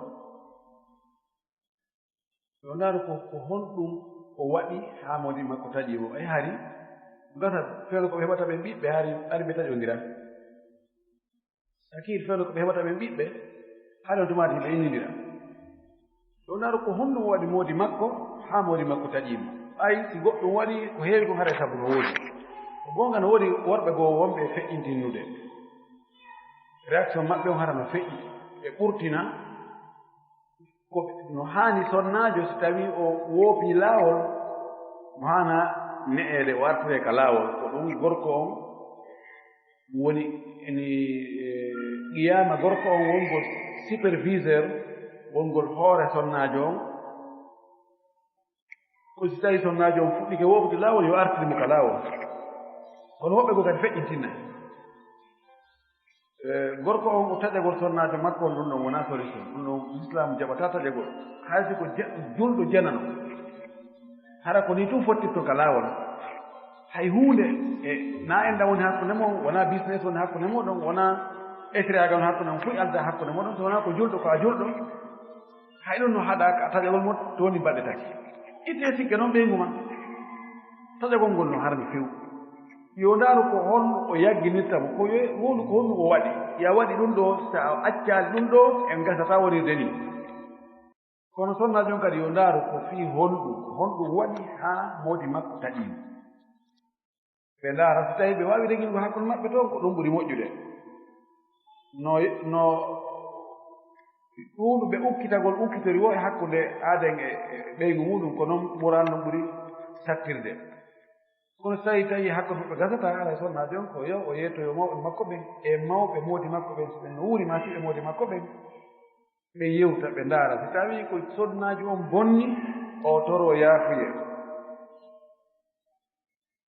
Speaker 2: yo ndaaru ko honɗum o waɗi haa moodi makko taƴiimo ay hari gata feere ko ɓe heɓata ɓe ɓiɓɓe hari ɓe taƴondiran sakir feere ko ɓe heɓata ɓe ɓiɓɓe hari on tumaati ɓe innidira yo ndaaru ko honɗum waɗi moodi makko haa moodi makko taƴiimo ay si goɗɗum waɗi ko heewi kon hara sabu no woodi ko goonga no woodi worɓe goo wonɓe feƴƴintinnude réaction maɓɓe on hara no feƴƴi ɓe ɓurtina ko no haani sonnaajo si tawii o woopi laawol mo haana ne'eede o artire ka laawol ko ɗum gorko on woni eni qiyaama gorko on wongol superviseur wongol hoore sonnaajo on ko si tawii sonnaajo on fuɗɗike woofde laawol yo artire mo ka laawol kono woɓɓe goo kadi feƴƴintinnayi gorko on o taƴagol sonnaajo makko on ɗum ɗon wonaa solution ɗum ɗon islam jaɓataa taƴagol haysi ko julɗo janano hara ko ni tum fottirto ka laawol hay huunde e naa en ɗam woni hakkunde mon wonaa business woni hakkunde moɗon wonaa écriaga woni hakkunde mon fof alda hakkunde moɗon so wonaa ko julɗo ko a julɗo hay ɗum no haɗa ka taƴagol mon to woni balɗe tati itte sikke noon ɓeygu ma taƴagol ngol no hara no few yo ndaaru ko hon o yagginirta mo ko wondu ko honɗum o waɗi ya waɗi ɗum ɗo so a accaali ɗum ɗo en gasata wonirde ni kono sonnaajo on kadi yo ndaaru ko fii honɗum waɗi haa moodi makko taƴiimo ɓe ndaara so tawii ɓe waawi regilgo hakkunde maɓɓe toon ko ɗum ɓuri moƴƴude no ɗum ɓe ukkitagol ukkitori wo e hakkunde aaden e ɓeygu muɗum ko noon ɓuran ɗum ɓuri sattirde kono so tawii hakkude maɓɓe gasata ala sonnaajo on ko yo o yeetoyo mawɓe makko ɓen e mawɓe moodi makko ɓen so ɓen no wuuri masiɓe moodi makko ɓen ɓe yewta ɓe ndaara so tawii ko sonnaajo on bonni o toro yaafuye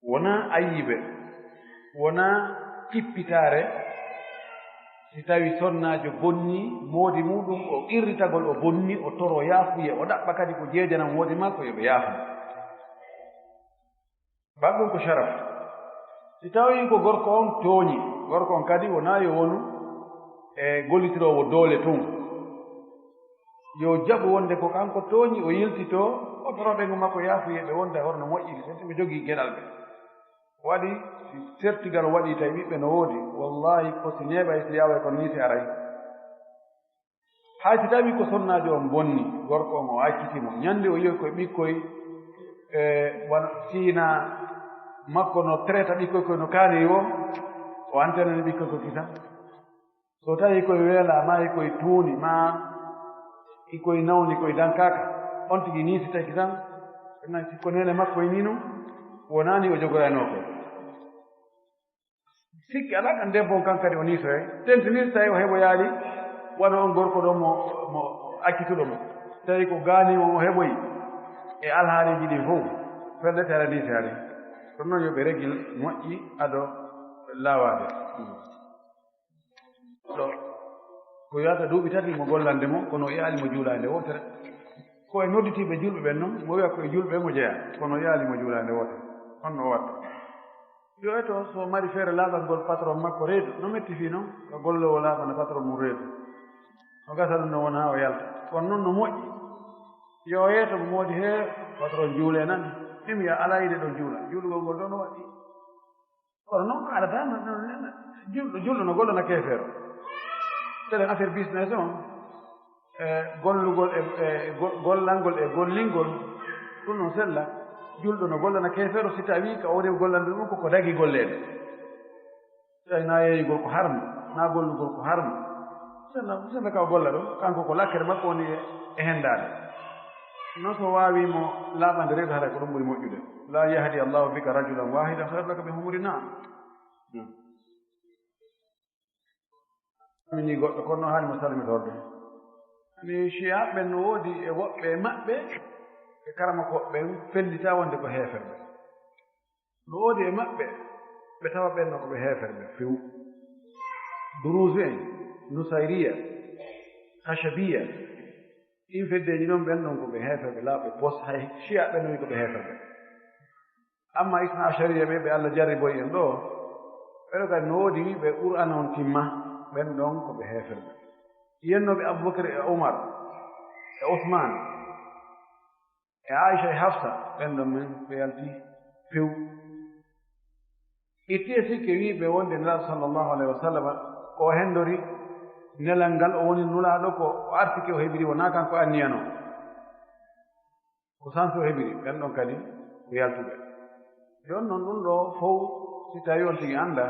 Speaker 2: wonaa ayiɓe wonaa kippitaare si tawii sonnaajo bonni moodi muɗum o irritagol o bonni o toro yaafuye o ɗaɓɓa kadi ko jeejana moodi makko yo ɓe yaafu baɗɗum ko sharaf si tawii ko gorko on tooñi gorko on kadi wonaa yo wonu e gollitiroowo doole tun yo jaɓu wonde ko kanko tooñi o yiltitoo o toro ɓengo makko yaafuye ɓe wonda horno moƴƴiri so ɓe jogii geɗal ɓe waɗi si sertigal waɗii tawi ɓiɓɓe no woodi wallahi ko si neeɓay si yaawa kono ni si aray haa si tawii ko sonnaajo on bonni gorko on o accitimo ñannde o yiyoy koye ɓikkoy wona siina makko no traita ɓikkoy koye no kaani o o antenani ɓikkoy ko kisa so tawii koye weela ma hikoye tuuni ma hikoye nawni koye dankaaka on tigi ni si taki tan na sikko nene makko e ni noon wonaani o jogoyanoo koy sikki alaa kan debbo on kan kadi o niiso he tentinir tawi o heɓoyaali wona on gorko ɗo mo accituɗo mo tawi ko gaani o heɓoyi e alhaaliiji ɗi fof fellete ara niise ari kono noon yo ɓe regil moƴƴi ado laawaade ɗo ko yata duuɓi tati mo gollande mo kono o yaali mo juulaande wootere ko e nodditiiɓe julɓe ɓen noon mo wiya koye julɓe mo jeya kono o yaali mo juulaande wootere honno o watta yo eto so mari feere laaɓal ngol patron makko reedu no metti fii noon ko gollowo laaɓana patron mum reedu o gasa ɗum no wona o yalta kono noon no moƴƴi yo yeeto mo moodi hee patron juulee nan mimi ya alaa yiide ɗon juula juulugol ngol ɗo no waɗi kono noon ko aɗa dama julɗo no gollana keefeero telen affaire business on gollugol e gollalngol e gollingol ɗum noon sella julɗo no gollana keefeero si tawi ka o rew gollande ɗum koko dagi golleede so tawi na yeeyugol ko harmi na gollugol ko harmi senda ka o golla ɗum kanko ko lakkere makko woni e henndaade non so waawimo laaɓande reedu haɗa ko ɗum ɓuri moƴƴude la yahdi allahu bika rajulan wahida hayru laka bi humuri naam mini goɗɗo kono no haali mo salmitorde mi chiyaɓe no woodi e woɓɓe e maɓɓe e karama koɓɓe fellita wonde ko heeferɓe no woodi e maɓɓe ɓe tawa ɓenno ko ɓe heeferɓe few duruge en nusayriya hachabiya ɗin feddeji ɗon ɓenɗon ko ɓe heeferɓe laaɓe pos hay chiyaɓe no wi ko ɓe heeferɓe amma isna achariya ɓe ɓe allah jarriboy en ɗo ɓeɗo kadi no woodi wiɓe qur'an on timma ɓen ɗon ko ɓe heeferɓe yennoɓe aboubacry e oumar e ousmane e aicha e hafsa ɓen ɗon men ɓe yalti few itti e sikke wiɓe wonde nelaɗo sallllahu alayhi wa sallam ko hendori nelal ngal o woni nulaaɗo ko o artike o heɓiri wona kanko anniyano ko sanse o heɓiri ɓen ɗon kadi ko yaltuɓe jon noon ɗum ɗo fof si tawi on tigi annda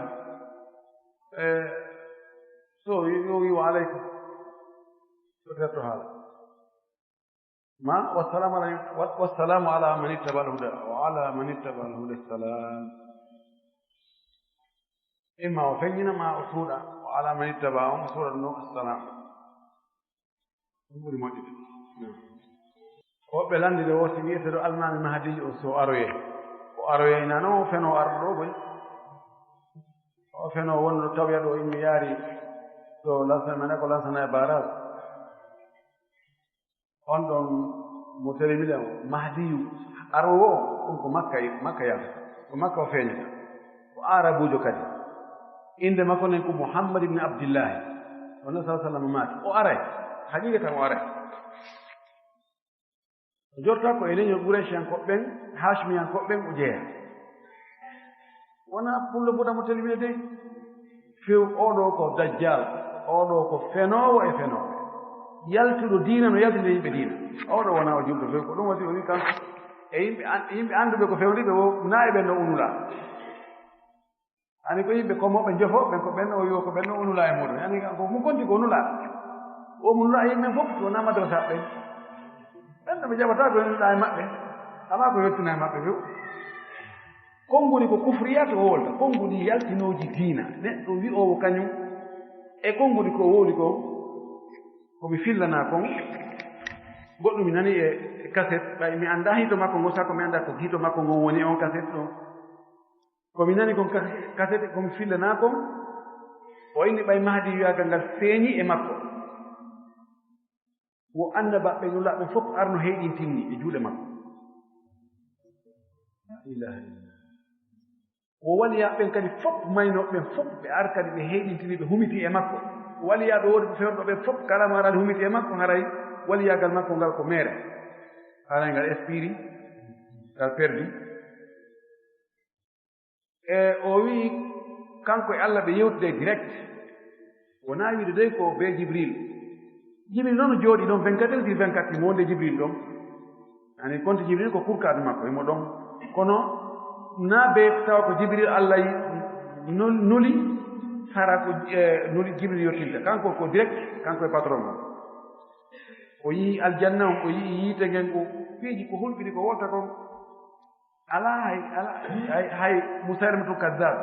Speaker 2: so yo wiwa aleykum so terto haala ma wassalamu ala man ittaba alhuda wa ala man ittaba alhuda salam imma o feññina ma o suuɗa o ala man ittaba on o suuɗa ɗum noon assalam ɗum ɓuri moƴƴude woɓɓe landide wo si wiyete ɗo almami mahadijo o so aroye o aroyeyna noon o feno arɗo ɗo boy o feno wonɗo tawya ɗo immi yaari to lansana ko lansana e barage on ɗon mo telemiɗen o mahdiyu arowo o ɗum ko makka yalta ko makka o feeñata ko arabujo kadi inde makko nen ko mouhammad ibne abdillahi o nabi sa sallam maati o aray haqiqa tan o aray o jorta ko e leñol ɓuraysiyankoɓɓen hachmiyankoɓɓen o jeeya wona pulle buɗa mo telemiɗe dey few oɗo ko dajjal oɗo ko fenowo e fenoɓe yaltuɗo diina no yaltinde yimɓe diina oɗo wona o julɗo few ko ɗum waɗi o wi kanko e yimɓe annduɓe ko fewliɓe wo naa e ɓen no unula ani ko yimɓe komoɓe jofo ɓen ko ɓen o wiwo ko ɓen no unula e muɗum ani ko mo konti ko unula o mo nula yimɓen fof wona madrasa ɓen ɓen ɗo ɓe jaɓata ko nuɗa e maɓɓe ala ko yettina e maɓɓe few konnguli ko kufriyat o wolta konnguli yaltinoji diina neɗɗo wi'owo kañum e konnguli ko wowli ko komi fillana kon goɗɗum mi nani e cassette ɓay mi annda hito makko ngo sako mi annda ko hito makko ngon woni on cassette ɗo komi nani kon cassette komi fillana kon o inni ɓay mahdi wiyagal ngal feeñi e makko wo annabaɓe nulaɓe fof arno heyɗintinni e juuɗe makko la ilaha illallah o waliyaɓen kadi fof maynoɓeɓen fof ɓe ar kadi ɓe heyɗintini ɓe humiti e makko waliyaɓe woodi ko fewɗo ɓe fof kala mo araade humiti e makko haray waliyagal makko ngal ko meere haray ngal espiri ngal perdi e o wii kanko e allah ɓe yewtude direct wona wiide dey ko be jibril noon jooɗi ɗon 24 sur 24 mo wonde jibril ɗon ani konte jibril ko kurkaɗo makko imo ɗon kono naa be tawa ko jibril allah nuli sara ko nuli jibril yottinta kanko ko direct kanko e patron o o yii aljanna on o yii yiite ngen ko piiji ko hulɓiɗi ko wolta kon ala hay musaylimatu kadab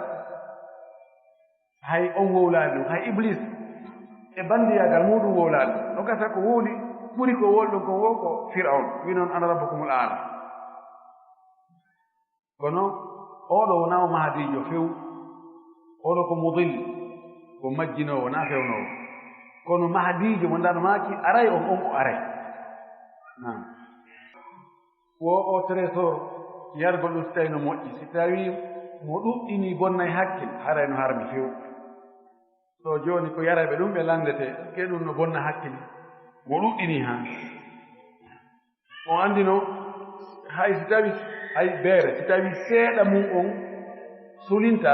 Speaker 2: hay on wowlaani ɗum hay iblis e bandiyagal muɗum wowlaani o gasa ko wowli ɓuri ko wolɗum ko wo ko firaun wi noon ana rabbukumul aala kono oɗo wona o mahadijo few oɗo ko mudil ko majjinowo wona fewnowo kono mahadijo mo ndaɗo maaki aray on o aray nam wo o trésor yargol ɗum si tawi no moƴƴi si tawi mo ɗuɗɗini bonnay hakkil haray no harmi few so jooni ko yaraɓe ɗum ɓe landete ke ɗum no bonna hakkille mo ɗuɗɗini han on anndino hay si tawi hay beere si tawi seeɗa mum on sulinta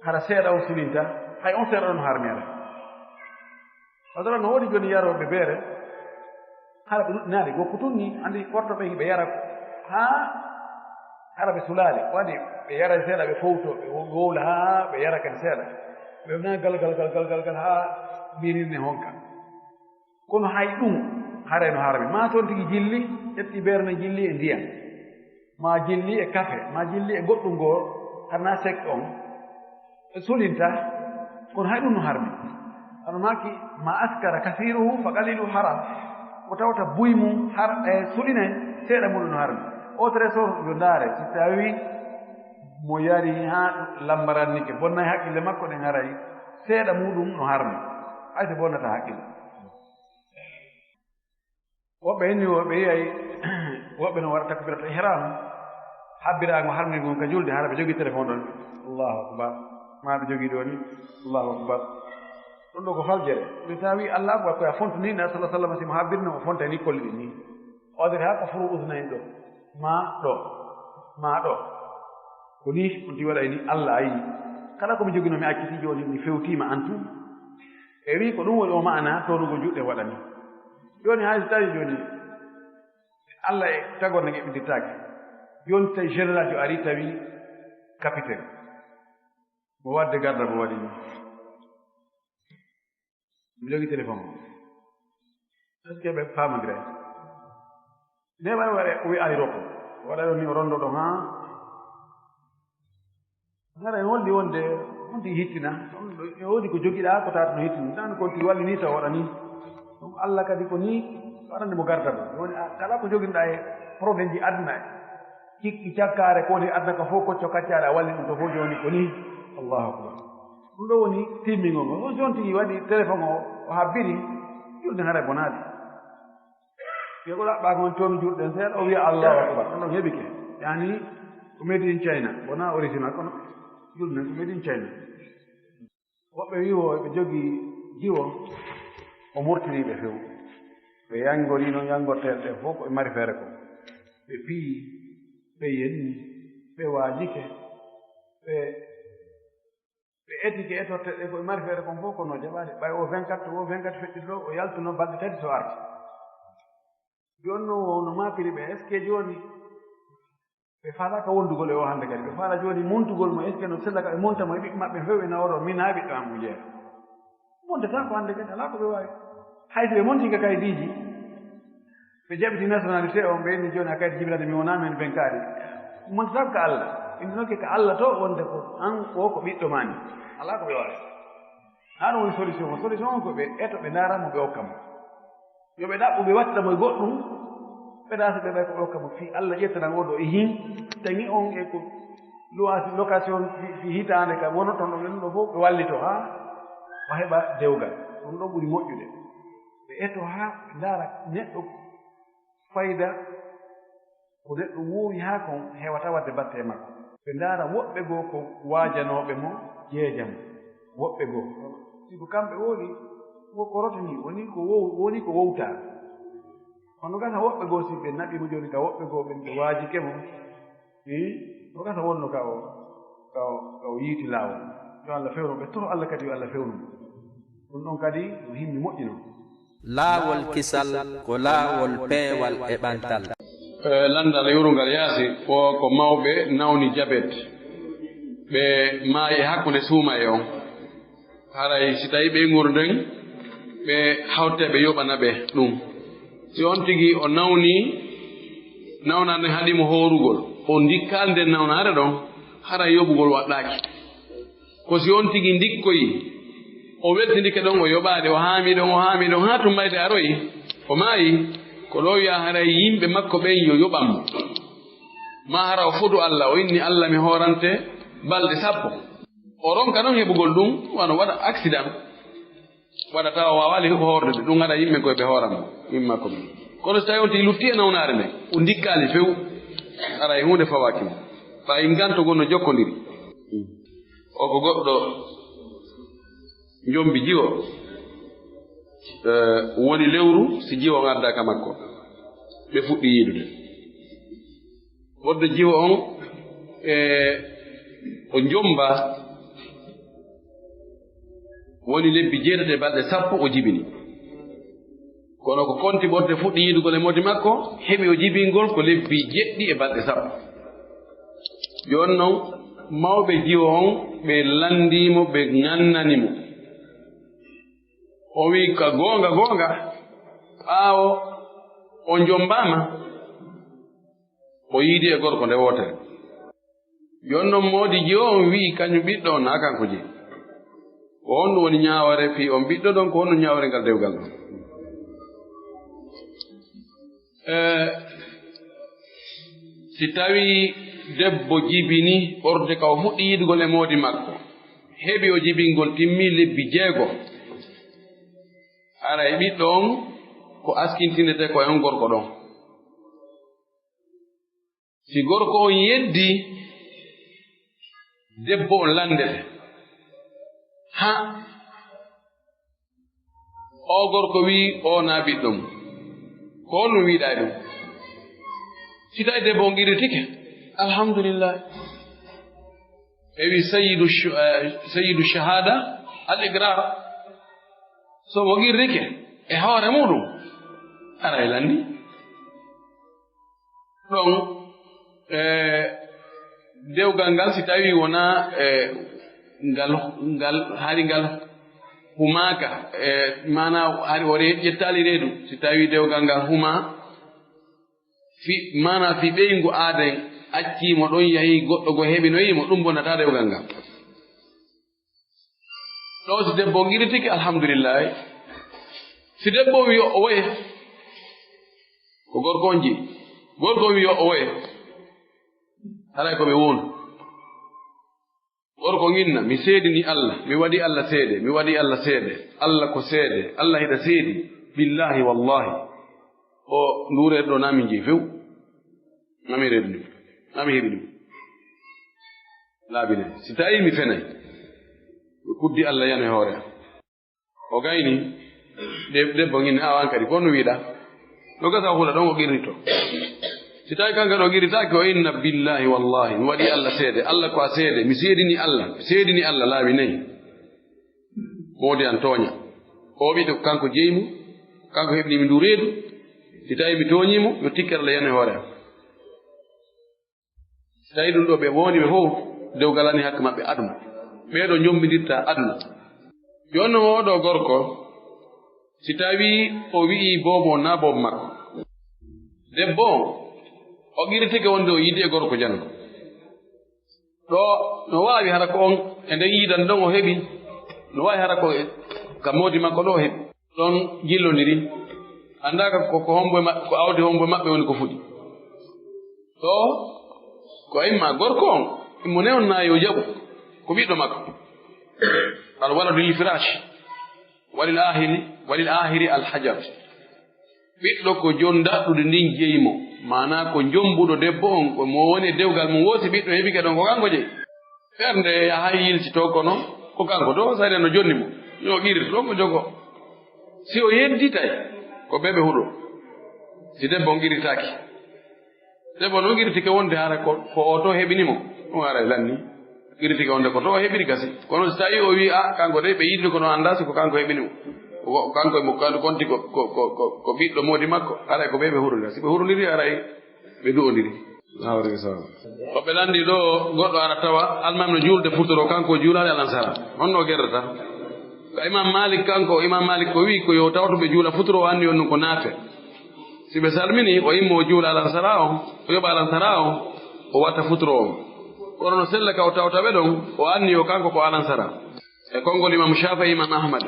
Speaker 2: hara seeɗa on sulinta hay on seeɗa ɗon harmi ara adora no woodi jooni yaroɓe beere hara ɓe ɗuɗɗinaade gokku tun ni anndi porto ɓe ɓe yara
Speaker 3: ha hara ɓe sulaali waɗi ɓe yara seeɗa ɓe fowto ɓe wowla ha ɓe yara kadi seeɗa ɓe na galgal ha mbinirne honka kono hay ɗum hare no harmi ma toon tigi jilli ƴetti ɓerde jilli e ndiyam ma jilli e kafe ma jilli e goɗɗum ngoo harna sek on e solinta kono hay ɗum no harmi ano maki ma askara kasiruhu fa qalilu haram ko tawata buy mum har e suɗine seeɗa muɗum no harmi o trésor yo ndaare si tawi mo yari ha lambarannike bonnay haqqille makko ɗen haray seeɗa muɗum no harmi hayso bonnata haqqille woɓɓe henni woɓe yiyay woɓɓe no waɗa takbirata ihram habbirago harmi gon ka julde hara ɓe jogii téléphone ɗon allahu akbar ma ɓe jogii ɗo ni allahu akbar ɗum ɗo ko faljere so tawi allah akbar koye a fontonina sallah sallam simo habbirno o fonta ni kolli ɗin ni odere ha ko furu usnayin ɗo ma ɗo ko ni on ti waɗay ni allah ayi kala komi jogino mi acciti joni mi fewtima an tum e wi ko ɗum woni o ma'ana tonugo juɗɗe waɗani joni hayso tawi joni allah e tagorde geɓɓidirtake joni tawi général jo ari tawi capitaine mo wadde garda mo waɗi ni mi jogui téléphone est ce que ɓe famodiray nde wawi waɗe o wi ari rokko waɗa ɗo ni o rondo ɗo ha gara holli wonde on tigi hittina e wodi ko jogiɗa ko tata no hittini tan kon tigi walli ni taw waɗa ni ɗum allah kadi ko ni waɗande mo garda ɗo woni kala ko joguinoɗa e probléme ji aduna cikki cakkare ko woni aduna ko fof kocco kaccaɗa walli ɗum to fof joni ko ni allahu akbar ɗum ɗo woni timmingol ngol on joni tigi waɗi téléphone o habbiri julde hara bonade yo ko ɗaɓɓaka on toon juɗɗen seeɗa o wiya allahu akbar ɗon ɗon heɓike yani ko made in china wona original kono julde ko made in china woɓɓe wiwo ɓe jogii jiwo o murtini ɓe few ɓe yangori noon yangorteɗe ɗe fof koɓe mari feere ko ɓe pii ɓe yenni ɓe waajike ɓe etike etorte ɗe koɓe mari feere kon fof kono jaɓaade ɓay o 24 feƴƴiɗo ɗo o yaltuno balɗe tati so arti joni noon no maapiri ɓe est ce que joni ɓe faalaka wondugol e o hannde kadi ɓe faala joni montugol mo est ce que no sellaka ɓe montamo e ɓiɓɓe maɓɓe few ɓe nawoɗo min haa ɓiɗɗo am mo jeeya montata ko hannde kadi alaa ko ɓe waawi hayde ɓe montika kaydiiji ɓe jaɓiti nationalité on ɓe ni joni a kaydi jibrade mi wonaa men benkaari montata ko allah inde nokke ko allah to wonde ko an o ko ɓiɗɗo mani alaa ko ɓe waawi haa ɗum woni solution on ko ɓe eto ɓe ndaaramo ɓe hokkamo yo ɓe ɗaɓɓu ɓe wattamo e goɗɗum ɓe ɗaasa ɓe ɓay ko ɓe hokkamo fii allah ƴettanan oɗo e hin tawi on e ko location fi hitaande kam wono toon ɗo ɓe ɗum ɗo fof ɓe wallito haa o heɓa dewgal ɗum ɗon ɓuri moƴƴude ɓe eto haa ɓe ndaara neɗɗo fayda ko neɗɗo woowi haa kon hewata wadde batte makko ɓe ndaara woɓɓe goo ko waajanooɓe mo jeejam woɓɓe goo siko kamɓe woodi ko rotani woni ko wowtaa kono gasa woɓɓe goo si ɓe naɓimo jooni ka woɓɓe goo ɓen ɓe waajike mo no gasa wonno ka o yiiti laawol yo allah fewno ɓe toro allah kadi yo allah fewnu ɗum ɗon kadi no himmi moƴƴino
Speaker 1: laawol kisal ko laawol peewal e ɓantal
Speaker 2: landal yurungal yaasi ko mawɓe nawni jabet ɓe maayi hakkunde suuma e on haray si tawi ɓe ngurden ɓe hawte ɓe yoɓana ɓe ɗum si on tigi o nawnande haɗimo hoorugol o ndikkal nden nawnaare ɗon hara yoɓugol waɗɗaaki ko si on tigi ndikkoyi o weltindike ɗon o yoɓaade o haami ɗon haa tummayde aroyi o maayi ko ɗo wiya haray yimɓe makko ɓen yo yoɓanmo ma hara o fotu allah o inni allah mi hoorante balɗe 10 o ronka ɗon heɓugol ɗum wano waɗa accident waɗa tawa o waawali ko hoorde ɗum haɗa yimɓe koye ɓe hooranmo yimɓe makko ɓen kono so tawi on tigi lutti e nawnaare nden o ndikkaali few haray hunde fawakimo ɓay ngantogol no jokkodiri o ko goɗɗo njombi jiwo woni lewru si jiwo on addaka makko ɓe fuɗɗi yiidude wodde jiwo on o njomba woni lebbi 7 balɗe 10 o jibini kono ko konti ɓorde fuɗɗi yidugol e modi makko heɓi o jibingol ko lebbi 7 e balɗe 10 joni noon mawɓe jiwo on ɓe landimo ɓe ngannanimo o wi ka goonga ɓaawo o jombama o yiidi e gorko nde wotere joni noon moodi jiwo on wi kañum ɓiɗɗo on na kanko jeyi ko honɗum woni ñaaware fi on ɓiɗɗo ɗon ko honɗum ñaaware ngal dewgal ɗon si tawi debbo jibini ɓorde ka o fuɗɗi yidugol e moodi makko heɓi o jibingol timmi lebbi 6 ara e ɓiɗɗo on ko askintindete ko e on gorko ɗon si gorko on yeddi debbo on landete ha o gorko wi o na ɓiɗɗo mum ko honɗum wiiɗa e ɗum si tawi debbo on irritike alhamdulillah ɓe wi sayyidu shahada al igrar so mo irrike e hoore muɗum ara e lanndi ɗon dewgal ngal si tawi wona ngal hari ngal humaka mana hari o ƴettali reedu si tawi dewgal ngal huma mana fi ɓeygu aaden accimo ɗon yahi goɗɗo go heɓinoyimo ɗum bonnata dewgal ngal ɗo si debbo giritiki alhamdulillahi si debbo wi o woye ko gorko on jeyi gorko wi o woye alay koɓe wonu gorko ginna mi seedini Allah mi waɗi Allah seede mi waɗi Allah seede Allah ko seede Allah hiɗa seedi billahi wallahi o ndureɗo ɗo nami jeyi few nami reedu ɗum nami heɓi ɗum laabine si tawi mi fenay kuddi Allah yana hoore am o gayni debbo ginna awan kadi ko no wiiɗa no gasa hula ɗon o qirrito si tawi kanka ɗo giritaki o inna billahi wallahi mi waɗi Allah seede Allah ko a seede mi seedini Allah laabi 4 moodi an tooña o ɓiɗo kanko jeymu kanko heɓnimi ndu reedu si tawi mi tooñimo yo tikkere Allah yana hoore am si tawi ɗum ɗo ɓe woni ɓe fof dewgal ani hakke maɓɓe aduna ɓeeɗo jombindirta aduna joni noon oɗo gorko si tawi o wi'i bobo na bobo makko debbo o ɓiritike wonde o yiidi e gorko jango ɗo no waawi hara ko on e nden yiidan ɗon o heɓi no waawi hara ko ka moodi makko ɗo o heɓi ɗon jillondiri anndaka ko hombo ko awde hombo maɓɓe woni ko fuɗi ɗo ko imma gorko on immo ne on naayi o jaɓu ko ɓiɗɗo makko al waladu lil firash walil ahiri alhajar ɓiɗɗo ko jon daɗɗude ndin jeyimo mana ko jombuɗo debbo on ko mo woni dewgal mum woosi ɓiɗɗo heɓike ɗon ko kanko jeyi ɓernde yaha yiltito kono ko kanko to sari no jonni mo yo qirri ɗo mo jogo si o yedditay ko ɓeɓe huɗo si debbo on qirritaki debbo noon qirritike wonde hara ko o to heɓinimo ɗum ara lanni qirritike wonde ko to o heɓiri gasi kono so tawi o wi a kanko de ɓe yiɗri kono anda siko kanko heɓinimo kanko mo konti ko ɓiɗɗo moodi makko aray ko ɓeɓe hurondira si ɓe hurondiri aray ɓe du'ondiri hoɓe landi ɗo goɗɗo ara tawa almami no juulde futoro kanko juulaɗe alansara honno guerdata ko imam malik ko wi ko yo tawto ɓe juula futoro o anni on ɗum ko naafe si ɓe salmini o immo o juula alansara o yoɓa alansara o watta futoro o kono no sella ka o tawtaɓe ɗon o anni o kanko ko alansara e konngol imam Shafi'i imam Ahmad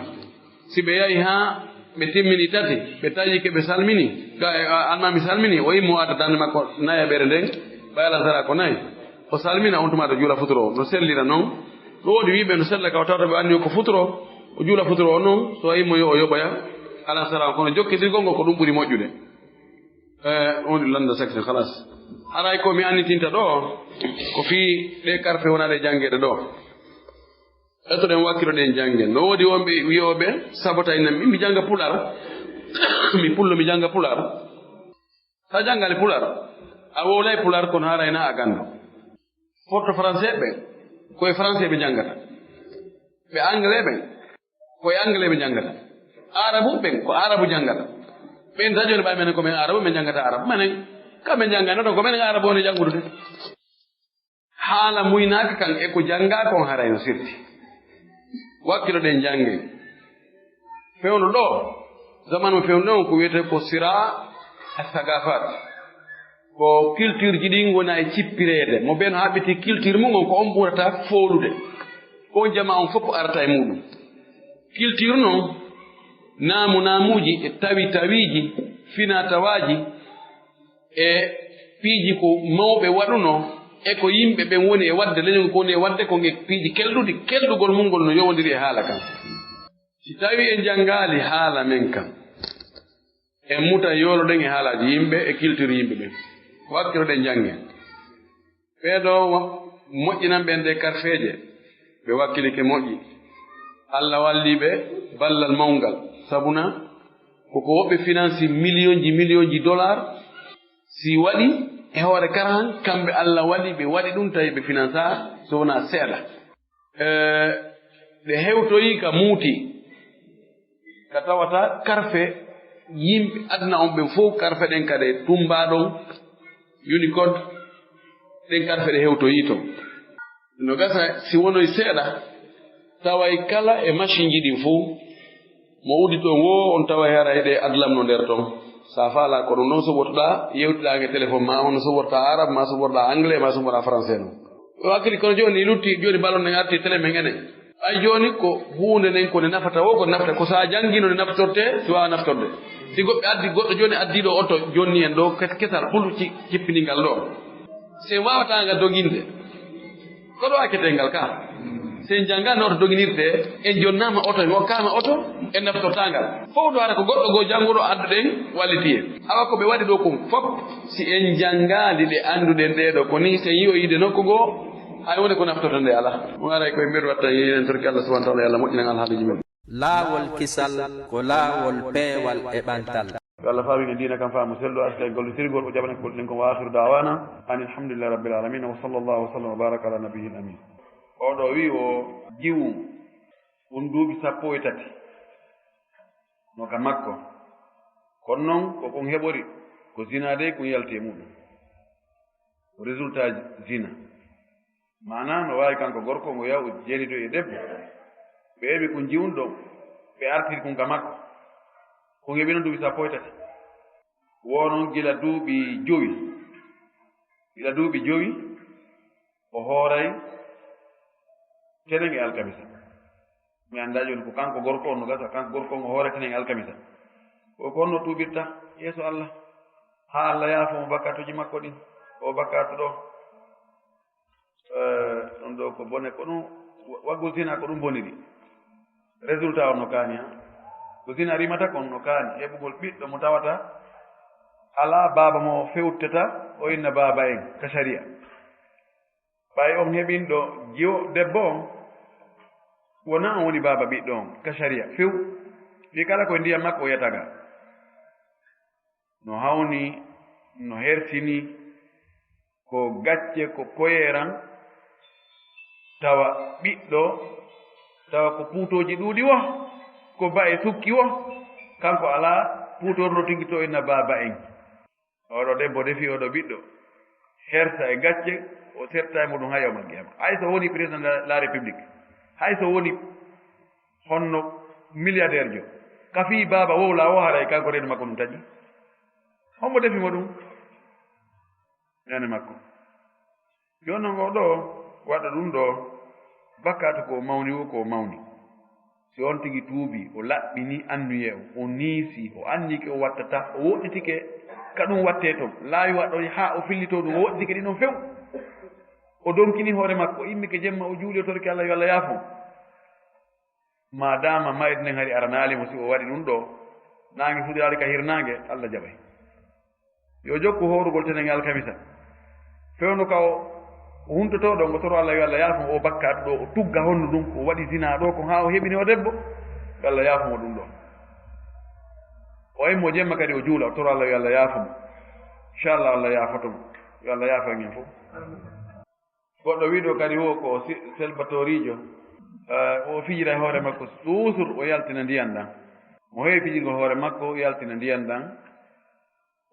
Speaker 2: si ɓe yahi ha ɓe timmini 3 ɓe taƴike ɓe salmini almami salmini o immo adda dande makko 4 ɓere nden ɓayala sara ko 4 o salmina on tuma to juula futuro o no sellira noon ɗo woodi wiɓe no sella ka o tawta ɓe anni ko futuro o juula futuro o noon so immo yo o yoɓoya alan sara kono jokkitirgol ngol ko ɗum ɓuri moƴƴude on ɗi landa section halas haray ko mi annitinta ɗo ko fii ɗe karfe wonaɗe jangguede ɗo etoɗen wakkilo ɗen janggen no woodi wonɓe wiyoɓe sabotayna mi janga pular mi pullo mi janga pular sa jangale pular a wowlay pular kono harayna a gando forto français ɓen koye français ɓe jangata ɓe anglais ɓen koye anglais ɓe jangata arabu ɓen ko arabu jangata
Speaker 3: ɓen tan joni ɓay menen komin arabu min janggata arabu menen kamɓe janggano ɗon ko menen arabu woni janngude de haala muynaka kan e ko jannga kon harayno sirti wakkilo ɗen jannge fewno ɗo zamanu fewno ɗon ko wiyete ko sira astagafat ko culture ji ɗin gona e cippirede mo ɓen haɓɓiti culture mum on ko on ɓurata foolude ko jama on fof arata e muɗum culture noon naamuji e tawiiji finatawaji e piiji ko mawɓe waɗuno e ko yimɓe ɓen woni e wadde leñol ko woni e wadde ko nge piiji kelɗugol mum ngol no yowodiri e haala kan si tawi en janngaali haala men kan en muta yoloɗen e haalaji yimɓe e culture yimɓe ɓen wakkilo ɗen jannge ɓeeɗo moƴƴinan ɓen de karfeeje ɓe wakkilike moƴƴi Allah walliɓe ballal mawngal sabuna koko woɓɓe finance million ji dollar si waɗi e hoore karahan kamɓe Allah waɗi ɓe waɗi ɗum tawi ɓe finance so wona seeɗa ɗe hewtoyi ka muuti ka tawata karfe yimɓe aduna on ɓen fof karfe ɗen kadi tumbaɗon unicode ɗen karfe ɗe hewtoyi toon no gasa si wonoy seeɗa taway kala e machine ji ɗin fof mo udi toon wo on tawa heray ɗe adlamno nder toon sa faala ko ɗum noon soɓotoɗa yewtiɗange téléphone ma on soɓorta arabe ma soɓorɗa anglais ma soɓorɗa français noon o hakkili kono joni lutti joni ballon nen arti télé men enen ay joni ko hunde nden kone nafata wo ko nafata ko sa janngino ne naftorte si wawa naftorde si goɓɓe addi goɗɗo joni addiɗo oto jonni en ɗo kesal ɓulu cippinigal ɗo sen wawatagal doginde ko ɗo akketengal ka sen janngano oto doginirte en jonnama oto en hokkama oto en naftortangal fof ɗo hara ko goɗɗo goo jannguɗo adduɗen walliti en awa ko ɓe waɗi ɗo kon fof si en janngali ɗe annduɗen ɗeɗo ko ni sen yi'oyide nokku goo hay woni ko naftorta nde ala mo aray koye mbeɗo watta yenen torki Allah subahana taala yo Allah moƴƴinan alhaaliji men
Speaker 1: laawol kisal ko laawol peewal e ɓantal
Speaker 2: yo Allah faami en diina kam faamu sellu aska e gollirgol o jaɓanen ko ɗen ko wa akhiru dawana an alhamdulillahi rabbil alamin wa sallallahu wa sallam wa baraka ala nabiyil amin oɗo wi o jiwu on duuɓi 13 no ka makko kono noon kokon heɓori ko zina de ko yalti e muɗum ko résultat zina mana no wawi kanko gorko ngo yaw jeenido e debbo ɓe heɓi ko jiwun ɗon ɓe artiri kon ka makko ko heɓino duuɓi 13 wonon gila duuɓi 5 o hooray tenen e alkamisa mi annda joni ko kanko gorko on no gasa kanko gorko on o hoore tenen e alkamisa o ko onno tuuɓirta yeeso Allah ha Allah yaafo mo bakkatuji makko ɗin o bakkatu ɗo ɗon ɗo ko bone ko ɗum waggu zina ko ɗum boniri résultat on no kaani ha ko zina rimata kon no kaani heɓugol ɓiɗɗo mo tawata ala baaba mo fewttata o inna baaba en ka sharia ɓay on heɓinɗo jiwo debbo on wona on woni baaba ɓiɗɗo on ka sharia few wi kala koye ndiyam makko o yataga no hawni no hersini ko gacce ko koyeran tawa ɓiɗɗo tawa ko puutoji ɗuuɗi wo ko ba e sukki wo kanko ala puutorno tigi to inna baaba en oɗo debbo defi oɗo ɓiɗɗo hersa e gacce o serta e muɗum ha yawmal qiyama hay so woni président de la république hay so woni honno milliardaire jo kafi baaba wowla o haray kanko redu makko ɗum taƴi hombo defimo ɗum nane makko jonno ngo ɗo waɗa ɗum ɗo bakkatu ko mawni ko mawni si on tigi tuubi o laɓɓini annuye o niisi o anniki o wattata o woɗɗitike ka ɗum watte toon laawi waɗo ha o fillito ɗum o woɗɗitike ɗi noon few o donkini hoore makko immike jemma o juuli o torki Allah yo Allah yaafo madama mayde nden hari aranaalimo si o waɗi ɗum ɗo naange fuɗiraade ka hirnaange Allah jaɓay yo jokku hoorugol tenen alkamisa fewno ka o huntoto ɗo ngo toro Allah yo Allah yaafo o bakkaɗo ɗo o tugga honno ɗum o waɗi zina ɗo ko ha o heɓini o debbo yo Allah yaafomo ɗum ɗo o immo jemma kadi o juula o toro Allah yo Allah yaafomo inchallah Allah yaafotomo yo Allah yaafo en fof goɗɗo wiɗo kadi wo ko selbatorijo o fijira e hoore makko toujours o yaltina ndiyan ɗan mo heewi fijirgo hoore makko o yaltina ndiyan ɗan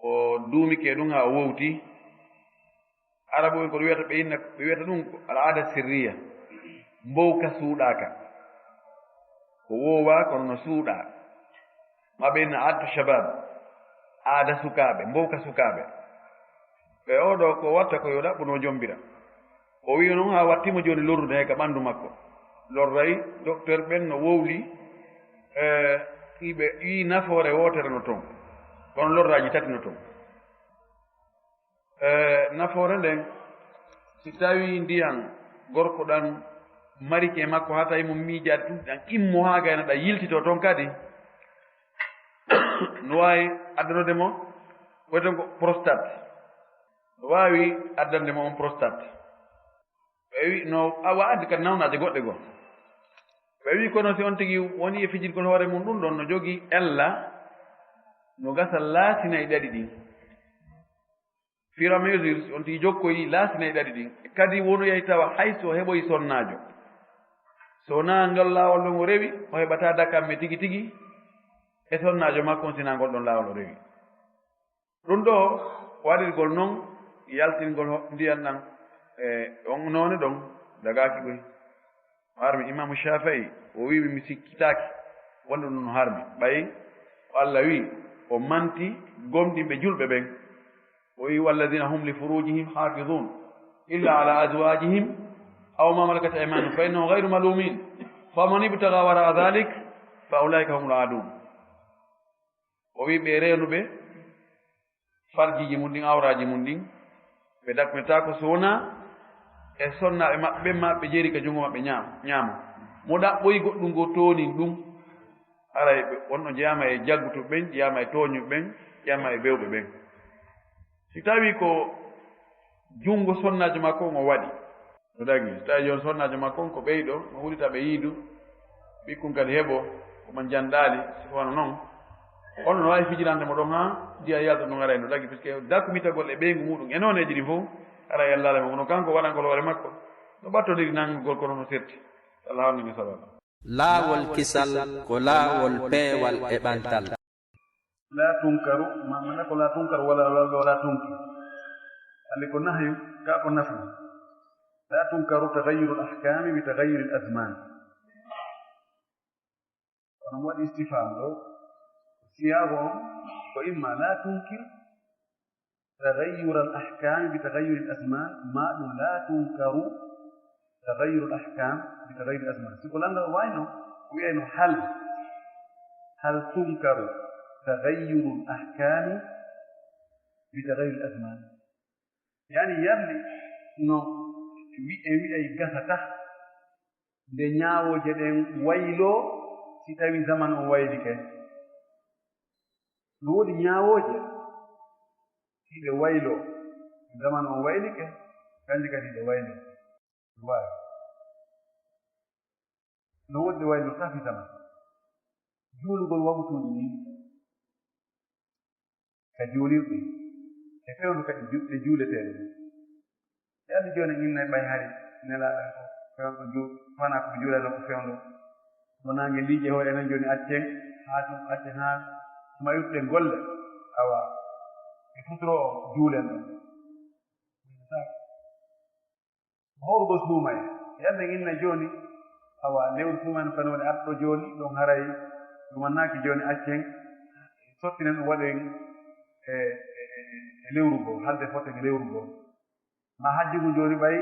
Speaker 2: o duumike ɗum ha o wowti arabu en ko wiyata ɓe inna ɓe wiyata ɗum al aada sirriya mbowka suuɗaka ko woowa kono no suuɗa ma ɓe inna addu shabab aada sukaaɓe mbowka sukaaɓe ɓe oɗo ko watta ko yo ɗaɓɓuno jombira o wi noon ha wattimo joni lorrude he ka ɓanndu makko lorray docteur ɓen no wowli ɓe ƴi nafoore wootere no toon kono lorraji tati no toon nafoore nden si tawi ndiyan gorko ɗan marike makko ha tawi mo miijade ɗum ɗan immo ha gayno ɗa yiltito toon kadi no wawi addanode mo woyten ko prostate no wawi addande mo on prostate ɓe wi no awa addi kadi nawnaje goɗɗe goo ɓe wi kono si on tigi woni e fijid kon hoore mum ɗum ɗon no jogii ella no gasa laatinayi ɗaɗi ɗin fur et à mesure si on tigi jokkoyi laatinayi ɗaɗi ɗin kadi wonoyayi tawa hayso heɓoyi sonnaajo so wonaa ngol laawol ɗon o rewi o heɓataa dakamme tigi tigi e sonnaajo makko on sinaa ngol ɗon laawol o rewi ɗum ɗo waɗirgol noon yaltingol ndiyan ɗan e on noone ɗon dagaaki ɓoy harmi imamu Shafii o wiimi mi sikkitaaki wonde ɗum no harmi ɓayi o Allah wi o manti gomɗinɓe julɓe ɓen o wi walladina hum li furujihim hafidun illa ala azwajihim aw ma malakat aymanuhum fa innahum gayru malumin faman ibtaga wara dhalik fa ulaika humul aadun o wi ɓe reenuɓe farjiji mum ɗin awraji mum ɗin ɓe dakmetako so wona e sonnaɓe maɓɓe ɓen ma ɓe jeeri ka junngo maɓɓe ñaama mo ɗaɓɓoyi goɗɗum ngo toonin ɗum aray wonɗo jeyama e jaggutuɓe ɓen jeyama e tooñuɓe ɓen jeyama e bewɓe ɓen si tawi ko junngo sonnajo makko on o waɗi no dagi so tawi joni sonnajo makko on ko ɓeyɗo no hulita ɓe yiidu ɓikkun kadi heɓo koman janɗaali siko wona noon on no wawi fijirande mo ɗon ha ndiya yalta ɗum ara no dagi par ce que dakkumitagol e ɓeygu muɗum e nooneji ɗi fof ara yallale mo kono kanko waɗangol hoore makko no ɓattodiri nangugol kono no serti Allah hawni mi sababa
Speaker 1: laawol kisal ko laawol peewal e ɓantal
Speaker 3: la tunkaru mana ko la tunkaru wala tunki ali ko nahyu ka ko nafu la tunkaru taghayyur al ahkam bi taghayyur al azman kono waɗi istifham ɗo siyago ko imma la tunkir تغير الأحكام بتغير الأزمان ما لا تنكر تغير الأحكام بتغير الأزمان سيقول أنا وينه هل تنكر تغير الأحكام بتغير الأزمان يعني يبلي إنه أي قصة دنياو جدًا ويلو سيتاوي زمن ويلك نود نياو جدًا hiɗe waylo zaman on waylike kanji kadi ɗe waylo wawi no wodde waylo safitama juulugol wabtuji ni ka juulirɗe e fewndu kadi ɗe juuleteɗe yalli joni innayi ɓay hari nelaɗan ko fewnɗo fana ko juulelo ko fewnɗo wonange liije hoore enen joni accen ha mayuɗɗe golle awa e futuro juulen ɗon howrugol suumaye yande inna jooni awa lewru suumaye no kane woni arɗo jooni ɗon haray ɗumannaki jooni accen sottinen ɗum waɗen e lewru goo halde foten e lewru goo ma hajji mum jooni ɓay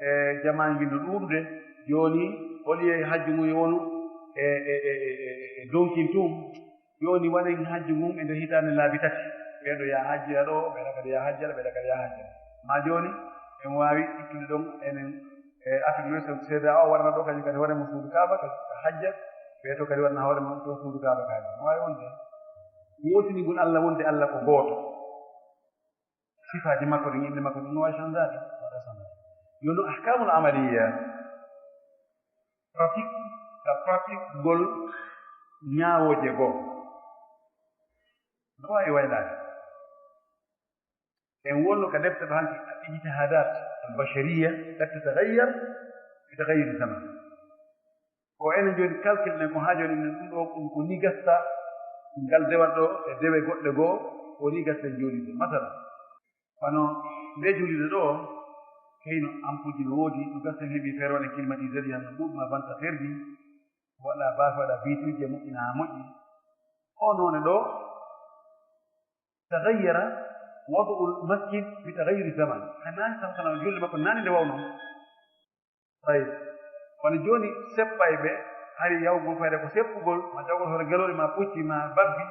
Speaker 3: e jamaji no ɗuuɗude jooni holiye hajji mum wonu e donkin tum jooni waɗen hajji mum e nder hitaande laabi tati ɓeeɗo ya hajjira ɗo ɓeɗa kadi ya hajjira ɓeɗa kadi ya hajjira ma jooni en waawi ittude ɗon enen e afrique du west CEDEAO warna ɗo kañum kadi hoore mum suudu kaaba kadi hajja ɓee to kadi waɗna hoore mum ɗo suudu kaaba ka hajja no waawi wonde wotinigol Allah wonde Allah ko gooto sifaaji makko ɗi inde makko ɗum no waawi changade waɗa changade yo no ahkamul amaliya pratique gol ñaawooje goo no waawi waylaade en wonno ka defte ɗo hanki ijtihadat albashariya qad tataghayyar bi taghayyur zaman ko enen joni calcul ɗen ko haa joni ɗum ɗo ɗum ko ni gasta ngal dewal ɗo e dewe goɗɗe goo woni gasten juulide masala kono nde juulide ɗo kayno ampuji no woodi no gasten heɓi feere waɗa climatiseur yan no ɓuuɓma banta ferdi waɗa baafe waɗa bituji e moƴƴina ha moƴƴi o noone ɗo tagayyara wadu lmasjid bi tagayyuri zaman hanani sam sana julde makko nani nde wawno tawi kono joni seppay ɓe hari yawgol fayde ko seppugol ma jawgol hoore gelore ma pucci ma babbi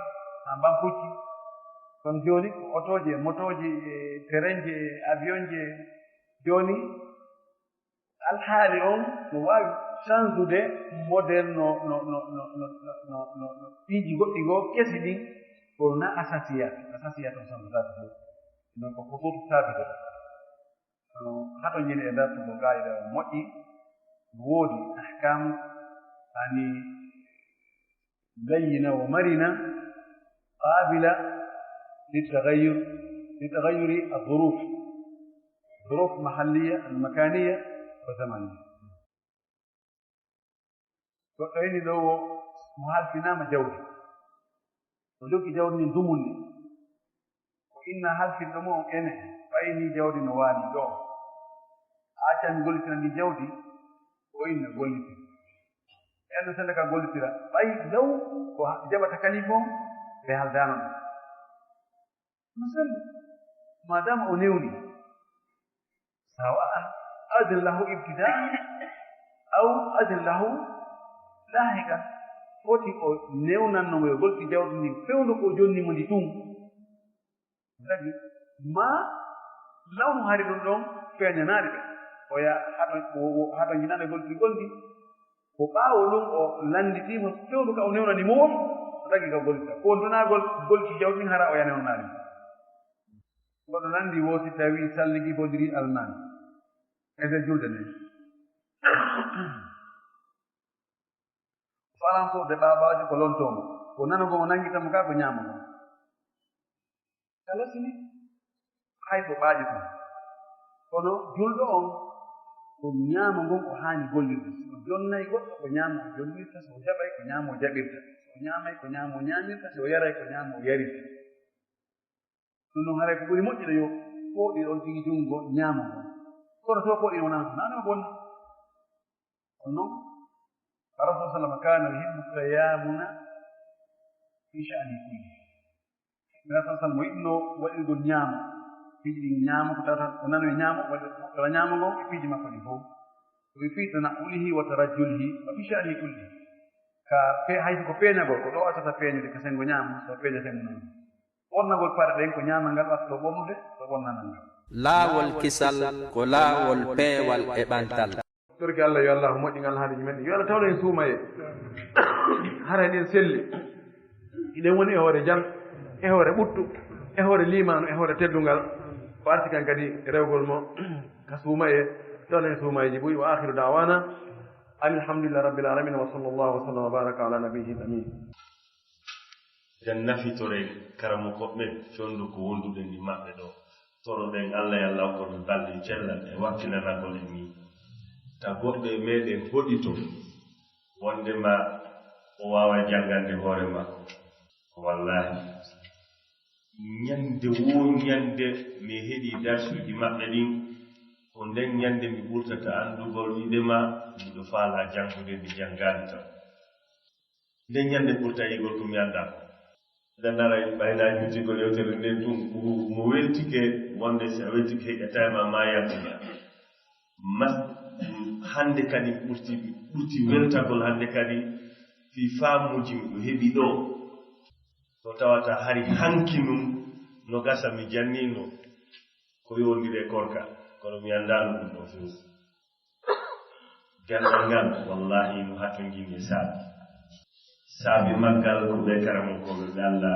Speaker 3: ma mbam pucci kono joni ko otoje motoji e terrainje e avion je joni alhaali on no wawi change modèle no piiji goɗɗi goo kesi ɗin kono na asasiyat on samdata jo donc ko fof sabita kono hato jini e dartugo gayida moƴƴi woodi ahkam ani bayyina wa marina qabila لتغير الظروف المحلية المكانية والزمانية فإن لو مهال فينا جودي ولوك جودي ندمني وإن هل في النمو إنه فإني جودي نوالي دو عشان قلت لي جودي وإن قلت لأنه سنك قلت له أي لو جاب تكليفهم بهالدانون مثلا ما دام أنيوني سواء أذن له ابتداء أو أذن له لاحقا foti o newnannomo yo golti jawdi ndi fewnu ko jonni mo ndi tum tagi ma lawnu hari ɗum ɗon feeñanaade ɓe oya haɗo jinane golti goldi ko ɓaawo ɗum o landitiimo fewnu ka o newnani mo won tagi ka golta ko donagol golti jawdi ɗin hara o ya newnaade goɗɗo nandi wosi tawi salligi bodiri alnani e nder julde nden falam fof de ɓaɓaji ko lontomo ko nanogo mo nangitamo ka ko ñamago kala sini hay ko ɓaaji ɗum kono julɗo on ko ñaama ngon o haani gollirde so jonnayi goɗɗo ko ñaama o jonnirta so jaɓay ko ñaama o jaɓirta so ñaamay ko ñaama o ñaamirta so yaray ko ñaama o yarirta ɗum noon haray ko ɓuri moƴƴude yo fooɗi on tigi junngo ñaama ngon kono to fooɗi wonaa ko naanema bonna kono noon الرسول صلى الله عليه وسلم كان يحب التيامن في شأنه كله. الرسول صلى الله عليه وسلم وإنه وإنه نيام في نيام كتر ونحن نيام ونيام لهم في جماعة كله وفي تنقله وترجله وفي شأنه كله. كفي حيث كفينا بقول كلو أساس فينا لكسين نيام سفينا سيمنا. ورنا بقول فرد لين كنيام عن قلب أسلوبهم ده ورنا نعم.
Speaker 1: لا والكسل كلا والبي والإبانتال.
Speaker 3: torki Allah yo Allah moƴƴingal haadeji men yo Allah tawna en suumaye hara ɗen selli iɗen woni e hoore jam e hoore ɓuttu e hoore limanu e hoore teddungal ko arti kan kadi rewgol mo ka suumaye tawna en suumayeji ɓuyi wa akhiru dawana alhamdulillah rabbil alamin wa sallallahu wa sallam wa baraka ala nabiyhi amin
Speaker 4: jan nafitore karamo koɓɓe condu ko wonduɗen ni maɓɓe ɗo toroɗen Allah e Allah kono balɗe cellal e wakkilanagol en ni ta goɗɗo e meɗen hoɗito wondema o wawa jangande hoore makko wallahi ñande wo ñande mi heeɗi darsuji maɓɓe ɗin ko nden ñande mi ɓurtata andugol wiɗema miɗo faala jangude mi jangani tan nden ñande ɓurta yigol ko mi anda nden nara ɓayda juttigol yewtere nden ɗum mo weltike wonde si a weltike heƴatama ma yaltina hande kadi ɓurti weltagol hande kadi fi faamuji miɗo heɓi ɗo to tawata hari hankinum no gasa mi jannino ko yowndire korka kono mi andano ɗum ɗo few gandal ngal wallahi no hatto jinni saabi maggal ko ɓe karamokoɓe ɓe Allah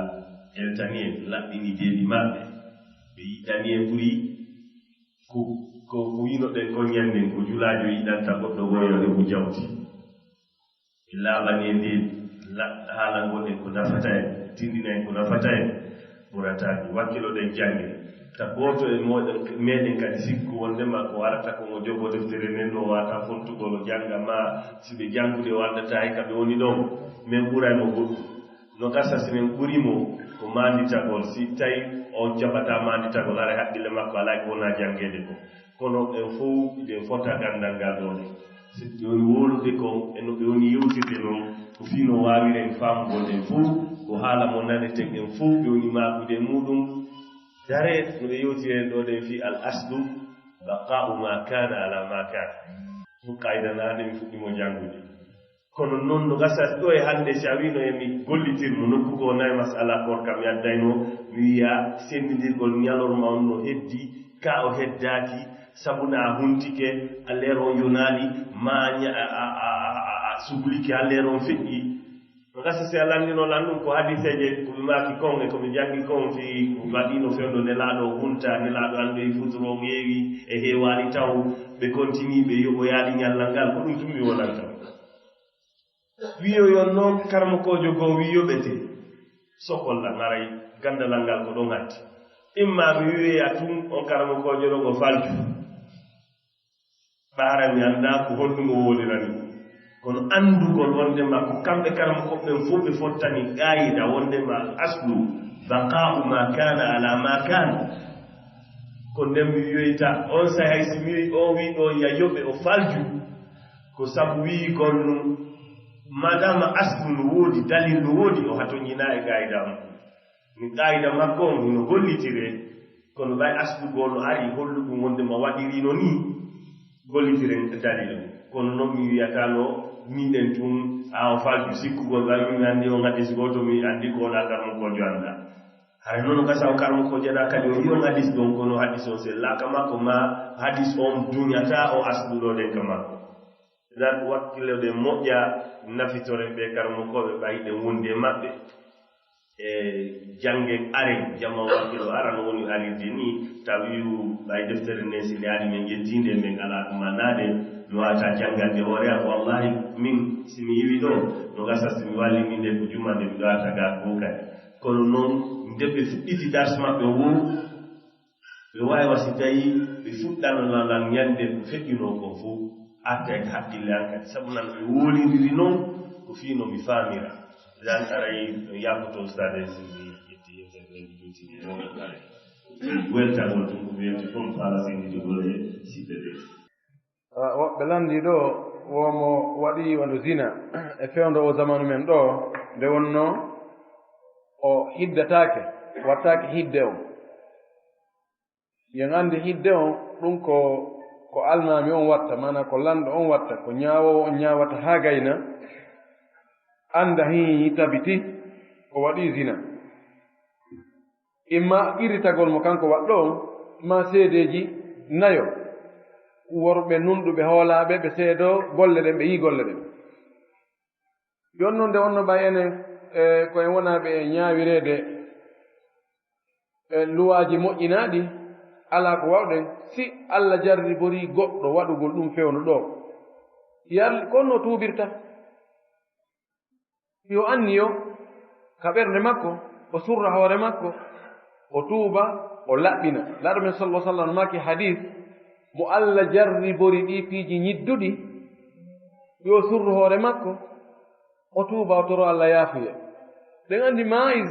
Speaker 4: eltani en laɓɓini deeɗi maɓɓe ɓe yiɗani en ɓuri ko winoɗen ko ñanden ko julaajo yiɗanta goɗɗo goyo heɓu jawdi ɓe laaɓani e ndin haala gonɗen ko nafata en tindina en ko nafata en ɓurataji wakkiloɗen jangge ta goto e meɗen kadi sikku wondema ko warata komo jogo deftere nden ɗo wata fontugol o janga ma siɓe jangude o andata hay kamɓe woni ɗon min ɓuraymo goɗɗum no gasa sinen ɓurimo ko manditagol si tawi on jaɓata manditagol ara haqqille makko ala ko wona jangede ko kono en fof ɗen fota gandal ngal ɗone si joni wolude ko eno ɓe woni yewtirde noon ko fino wawiren famugol en fof ko haala mo naneten en fof ɓe woni maɓude muɗum dare no ɓe yewtiren ɗo ɗen fi al aslu baqa'u ma kana ala ma kana ɗum kaydanaɗe mi fuɗɗimo jangude kono noon no gasat ɗo e hannde si a wino emi gollitirmo nokku ko nayi masala kor kam yaddayno mi wiya sendidirgol ñalorma on no heddi ka o heddaki sabuna a huntike a leer on yonaali ma a sublike a leer on feƴƴi no gasa si a landino landum ko hadiseje komi maki kon e komi jangi kon fi waɗino fewdo nelaɗo hunta nelaɗo ando e futuro yeewi e heewani taw ɓe continue ɓe yoɓoyaali ñallal ngal ko ɗum tummi wonanta wiyoyon noon karmakojo goo wiyoɓete sokolla naray gandalal ngal ko ɗon hatti imma mi wiyoya tun on karmakojo ɗo go falju ɓaara mi annda ko honɗumo wolirani kono andugol wondema ko kamɓe karmakoɓɓen fof ɓe fottani gayida wondema aslu baqa'u ma kana ala ma kana ko nden mi wiyoyta on say hay si mi o wi ɗo ya yoɓe o falju ko sabu wiigol num madama aslu no woodi dalil no woodi o hatoñina e gayida on mi gayida makko on hino gollitire kono ɓay aslu goo no ari holluɗum wondema waɗirino ni gollitiren dalil kono noon mi wiyatano miɗen tun a o falju sikkugol ɓay min anndi on hadis goto mi anndi ko wona karmakojo annda hay noon gasa o karmakojo aɗa kadi o yiyon hadis ɗon kono hadis on sellaka makko ma hadis on duñata o aslu ɗo ɗen ka makko dan wakkile de moƴƴa nafitore ɓe karmakoɓe ɓayɗe wonde maɓɓe e jangen are jama wakkilo ara no woni arirde ni tawiyu ɓay deftere nde si nde ari men yettinde men ala ɗuma naade mi wata jangalde hoore am wallahi min simi yiwi ɗo no gasa simi wallini nde ko jumande mi ɗowata ga ko kadi kono noon nde ɓe fuɗɗiti dars maɓɓe wo ɓe wawi wasi tawi ɓe fuɗɗanonalal ñande ko feƴƴino ko fof atte e haqqille an kadi sabu nan ɓe wolidiri noon ko fino mi famira dan aray yakoto stade simi yetti yewtere juutide weltagol tum ko wiyete fof faala sendide gole siɓɓe ɓe
Speaker 3: woɓɓe landi ɗo womo waɗi wano zina e fewndo o zamanu men ɗo nde wonno o hiddatake wattake hidde o yen andi hidde o ɗum ko almami on watta mana ko lanɗo on watta ko ñaawowo on ñaawata haa gayna anda hi tabiti ko waɗi zina imma irritagol mo kanko waɗɗo ma seedeji nayo worɓe nunɗuɓe hoolaaɓe ɓe seedo golle ɗen ɓe yi golle ɗen jonnon nde wonno ɓay enen koye wonaɓe e ñaawireede luwaaji moƴƴinaaɗi alaa ko wawɗen si Allah jarribori goɗɗo waɗugol ɗum fewno ɗo yal konno tuubirta yo anniyo ka ɓernde makko o surra hoore makko o tuuba o laɓɓina laaɗo men sallah sallam maki hadis mo Allah jarribori ɗi piiji ñidduɗi yo surru hoore makko o tuuba o toro Allah yaafuye ɗen andi Maïs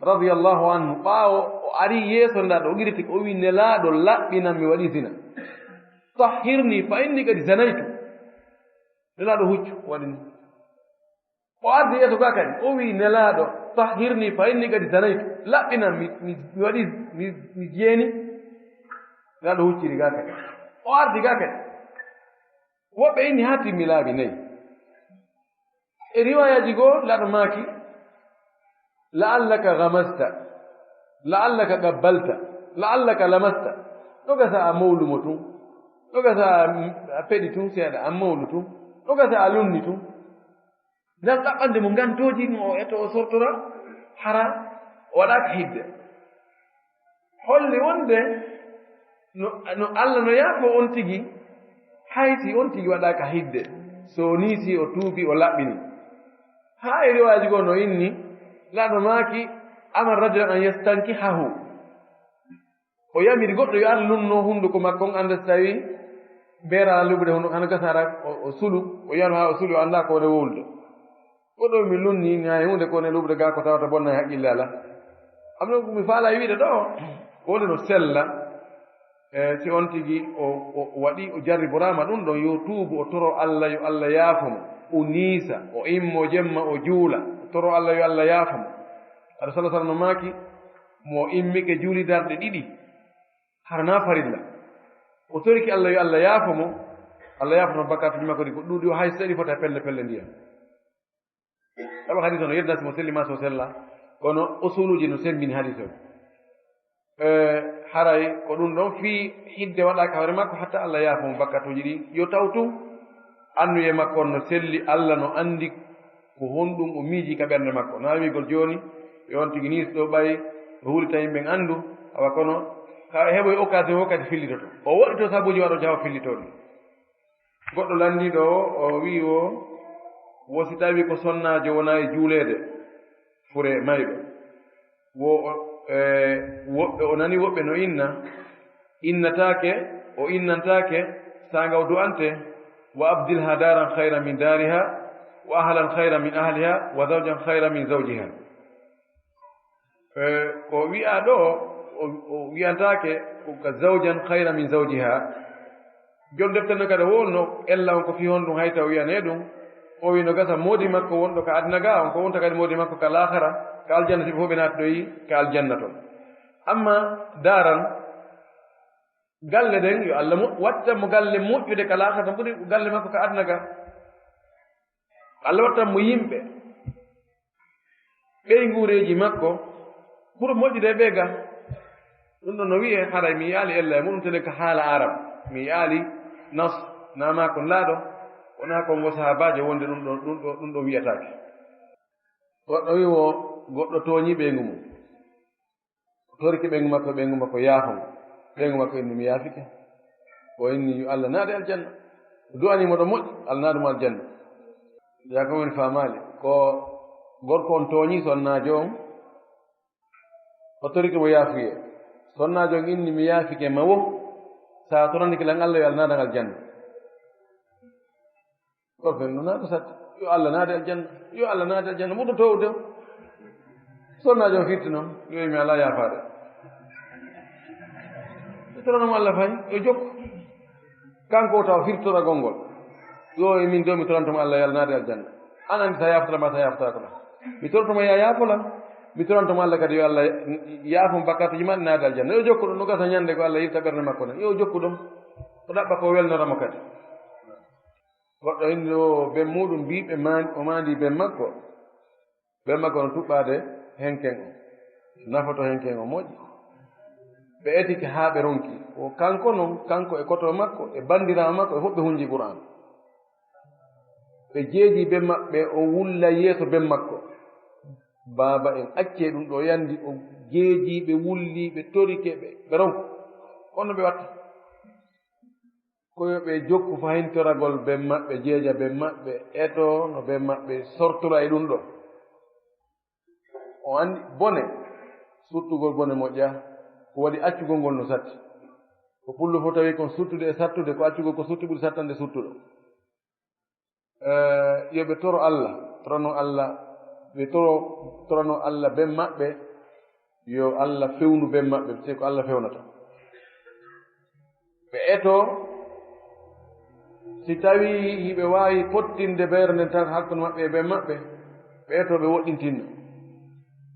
Speaker 3: radiyallahu anhu ɓaawo o ari yeeso ndaɗo o giriti o wi nelaaɗo laɓɓinan mi waɗi zina tahhirni fa inni kadi zanaytu nelaaɗo huccu waɗini o ardi yeeso ga kadi o wi nelaaɗo tahhirni fa inni kadi zanaytu laɓɓinan mi waɗi mi jeeni nelaaɗo hucciri ga kadi o ardi ga kadi woɓɓe inni haa timmi laabi nayi e riwayaji goo laɗo maaki la'allaka gamasta la'allaka qabbalta la'allaka lamasta ɗo gasa a mawlumo tun ɗo gasa a peɗi tun seeɗa a mawlu tun ɗo gasa a lunni tun nden ɗaɓɓande mo ngantoji o eto o sortora hara o waɗaka hidde holli wonde no Allah no yaafo on tigi hayti on tigi waɗaka hidde so niisi o tuubi o laɓɓini haa e riwaaji goo no inni laaɗo maaki amar rajula an yastankihahu o yamiri goɗɗo yo Allah lunno hunnduko makko on annda so tawi beera luɓude hunduko hano gasara o sulu o yano haa o sulu o annda ko wone wowlude goɗɗo mi lunni nayi hunde ko ne luɓde ga ko tawata bonna e haqqille ala amno mi faala wiide ɗo wonde no sella si on tigi o waɗi o jarriborama ɗum ɗon yo tuubu o toro Allah yo Allah yaafomo o niisa o immo jemma o juula o toro Allah yo Allah yaafomo aɗa sala sallam no maaki mo immike juuli darɗe ɗiɗi harana farilla o toriki Allah yo Allah yaafomo Allah yaafono bakkatuji makko ɗi ko ɗuuɗi o hay seɗi fota pelle pelle ndiyam ɗaɓa hadis o no yeddasi mo sellima so sella kono usuluji no sembini hadis o haray ko ɗum ɗon fii hidde waɗaka hoore makko hatta Allah yaafomo bakkatuji ɗi yo taw tum annuye makko on no selli Allah no andi ko honɗum o miiji ka ɓernde makko na wigol jooni ɓe on tigi niis ɗo ɓayi o hulita yimɓen anndu awa kono ka heɓoye occasion o kadi fillitoto o waɗito sabuji waɗo jawa fillitoɗi goɗɗo landiɗo o wi o wosi tawi ko sonnajo wona e juuleede fure mayɓe woɓɓe o nani woɓɓe no innatake o innantake sangaw du'ante wa abdilha daran hayra min dariha wa ahlan hayra min ahliha wa zawjan hayra min zawjiha ko wi'a ɗo o wiyantake ka zawjan hayra min zawjiha jon defteno kadi wonno ella on ko fi hon ɗum hayta o wiyane ɗum o wi no gasa moodi makko wonɗo ka adna ga on ko wonta kadi moodi makko ka lahara ka aljanna siɓe fof ɓe naati ɗo yi ka aljanna toon amma daran galle ɗen yo Allah watta mo galle moƴƴude ka lahara tan ɓuri galle makko ka adna ga Allah wattan mo yimɓe ɓey nguureji makko pour moƴƴude ɓe ga ɗum ɗon no wiye haray mi yaali ella e muɗum tene ko haala arab mi yaali nas nama kon laaɗo wona kon go sahabajo wonde ɗum ɗo wiyatake goɗɗo wi o goɗɗo tooñi ɓeygu mum o toriki ɓeygu makko yaafamo ɓeygu makko inni mi yaafike o inni yo Allah naade aljanna o du'animo ɗo moƴƴi Allah naadumo aljanna ya ko woni faamaali ko gorko on tooñi sonnajo on o toriki mo yaafuye sonnajo on inni mi yaafike ma wo sa torani kilan Allah yo Allah naadan aljanna gorko no naado satti yo Allah naade aljanna yo Allah naade aljanna muɗo towde sonnajo on firti noon yoyi mi ala yaafaade toranamo Allah fayi yo jokku kanko o taw firtora gongol yo e min do mi torantomo Allah yo Allah naade aljanna an andi sa yaftorama sa yaftaka ɗum mi torantomo ya yaafolam mi torantomo Allah kadi yo Allah yaafom bakkatuji maɗe naade aljanna yo jokku ɗum no gasa ñande ko Allah yirta ɓernde makko ne yo jokku ɗum o ɗaɓɓa ko welnoramo kadi goɗɗo indi o ben muɗum mbiɓe o mandi ben makko no tuɓɓade henken o nafoto henken o moƴƴi ɓe etike haa ɓe ronki o kanko noon kanko e koto makko e bandirawo makko e fof ɓe hunji qur'an ɓe jeeji ben maɓɓe o wulla yeeso ben makko baaba en acce ɗum ɗo yandi o jeeji ɓe wulli ɓe torike ɓe ronko onno ɓe watta koyo ɓe jokku fahintoragol ben maɓɓe jeeja ben maɓɓe eto no ben maɓɓe sortora e ɗum ɗo o andi bone suttugol bone moƴƴa ko waɗi accugol ngol no satti ko pullo fof tawi kon suttude e sattude ko accugol ko sutti ɓuri sattande suttuɗo yoɓe toro Allah ɓe torano Allah ben maɓɓe yo Allah fewnu ben maɓɓe te ko Allah fewnata ɓe eto si tawi hiɓe waawi pottinde ɓerde tan hakkude maɓɓe e ben maɓɓe ɓe eto ɓe woɗɗintinno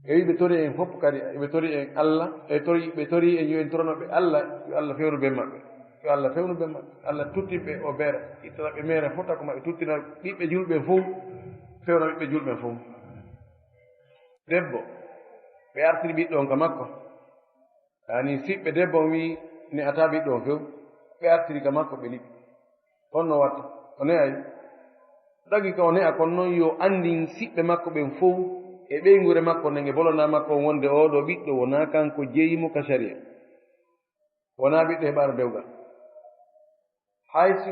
Speaker 3: e wi ɓe tori en fof kadi ɓe tori en Allah ɓe tori en yo en toranoɓe Allah yo Allah fewnu ben maɓɓe yo Allah fewnu ben maɓɓe Allah tuttinɓe o beere ittana ɓe mere fof tako maɓe tuttina ɓiɓɓe julɓe fof fewna ɓiɓɓe julɓe fof debbo ɓe artiri ɓiɗɗo on ka makko ani siɓɓe debbo on wi ne ata ɓiɗɗo on few ɓe artiri ka makko ɓe liɓi honno watta o ne'ay ɗagi ka o ne'a kono noon yo andin siɓɓe makko ɓen fof e ɓeygure makko nde nge bolona makko on wonde oɗo ɓiɗɗo wona kanko jeyimo ka sharia wona ɓiɗɗo heɓano dewgal haysi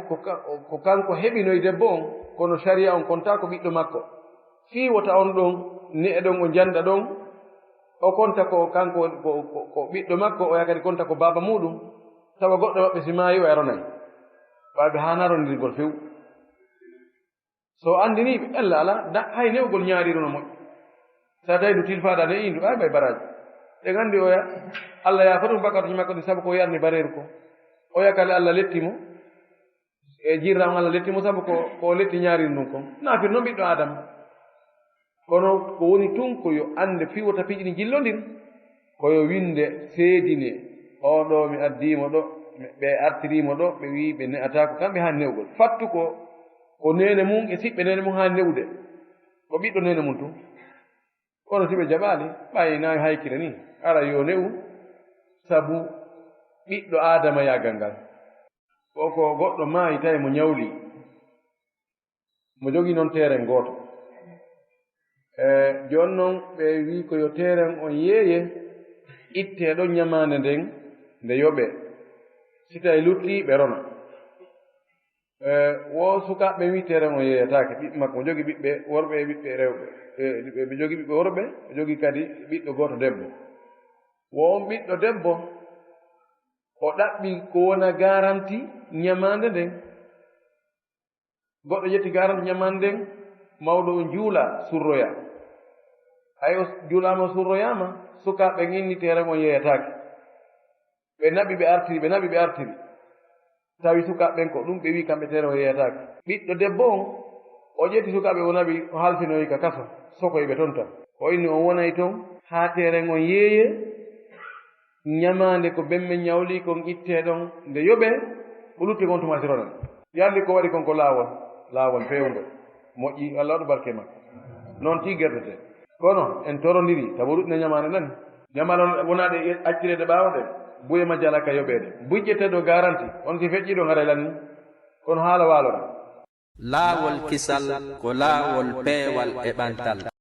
Speaker 3: ko kanko heɓinoye debbo on kono sharia on konta ko ɓiɗɗo makko fii wota on ɗon ne'e ɗon o janda ɗon o konta ko kanko ko ɓiɗɗo makko o yakadi konta ko baba muɗum tawa goɗɗo maɓɓe si maayi o yaronayi waɓe hanarondirgol few so andiniɓe allah ala hay newgol ñaarirono moƴƴi sa tawi du tilfaɗa ne indu ay ɓay baraji ɗe gandi oya allah ya fotum bakatuji makko ɗi saabu ko yarni bareeru ko oya kale allah lettimo e jirram allah lettimo saabu ko letti ñaarir ɗum kon naafir noon ɓiɗɗo adama kono ko woni tun koyo ande fiwota piƴini jillodir koyo winde seedine oɗo mi addimo ɗo ɓe artirimo ɗo ɓe wi ɓe ne'atako kamɓe ha newgol fattu ko nene mum e siɓɓe nene mum ha newde ko ɓiɗɗo nene mum tun kono siɓe jaɓali ɓaynawi haykire ni ara yo ne'u sabu ɓiɗɗo adama yagal ngal ko goɗɗo maayi tawi mo ñawli mo jogii noon teren gooto jooni noon ɓe wii ko yo teren on yeeye itteeɗo ñamaande nden nde yoɓee si tawi luttii ɓe rona wo sukaaɓe wii teren on yeeyataake ɓiɓɓe makko mo jogii ɓiɓɓe worɓe e ɓiɓɓe rewɓe ɓe jogii ɓiɓɓe worɓe ɓe jogii kadi ɓiɗɗo gooto debbo wo on ɓiɗɗo debbo o ɗaɓɓi ko wona garanti ñamaande nden goɗɗo yetti garanti ñamaande nden mawɗo o juula surroya hay o juulaama surroyaama sukaaɓe inni teren on yeeyataake ɓe naɓi ɓe artiri tawi sukaaɓe ɓen ko ɗum ɓe wii kamɓe teren on yeeyataake ɓiɗɗo debbo on o ƴetti sukaaɓe o naɓi o halfinoyi ka kaso sokoyɓe toon tan o inni on wonay toon haa teren on yeeye ñamaande ko bemme ñawli kon ittee ɗon nde yoɓee ko lutti kon tumasi ronan yalli ko waɗi kon ko laawol feewngol moƴƴi allah waɗu barke makko noon tii gerdete kono en torondiri sabu ɗuɗɗine ñamaande nani ñamaande wonaɗe accireede ɓaawo ɗe buye majje ala ka yoɓeede bujƴetteɗo garanti on si feƴƴiɗo ngara lanni kono haala waalora
Speaker 1: laawol kisal ko laawol peewal e ɓantal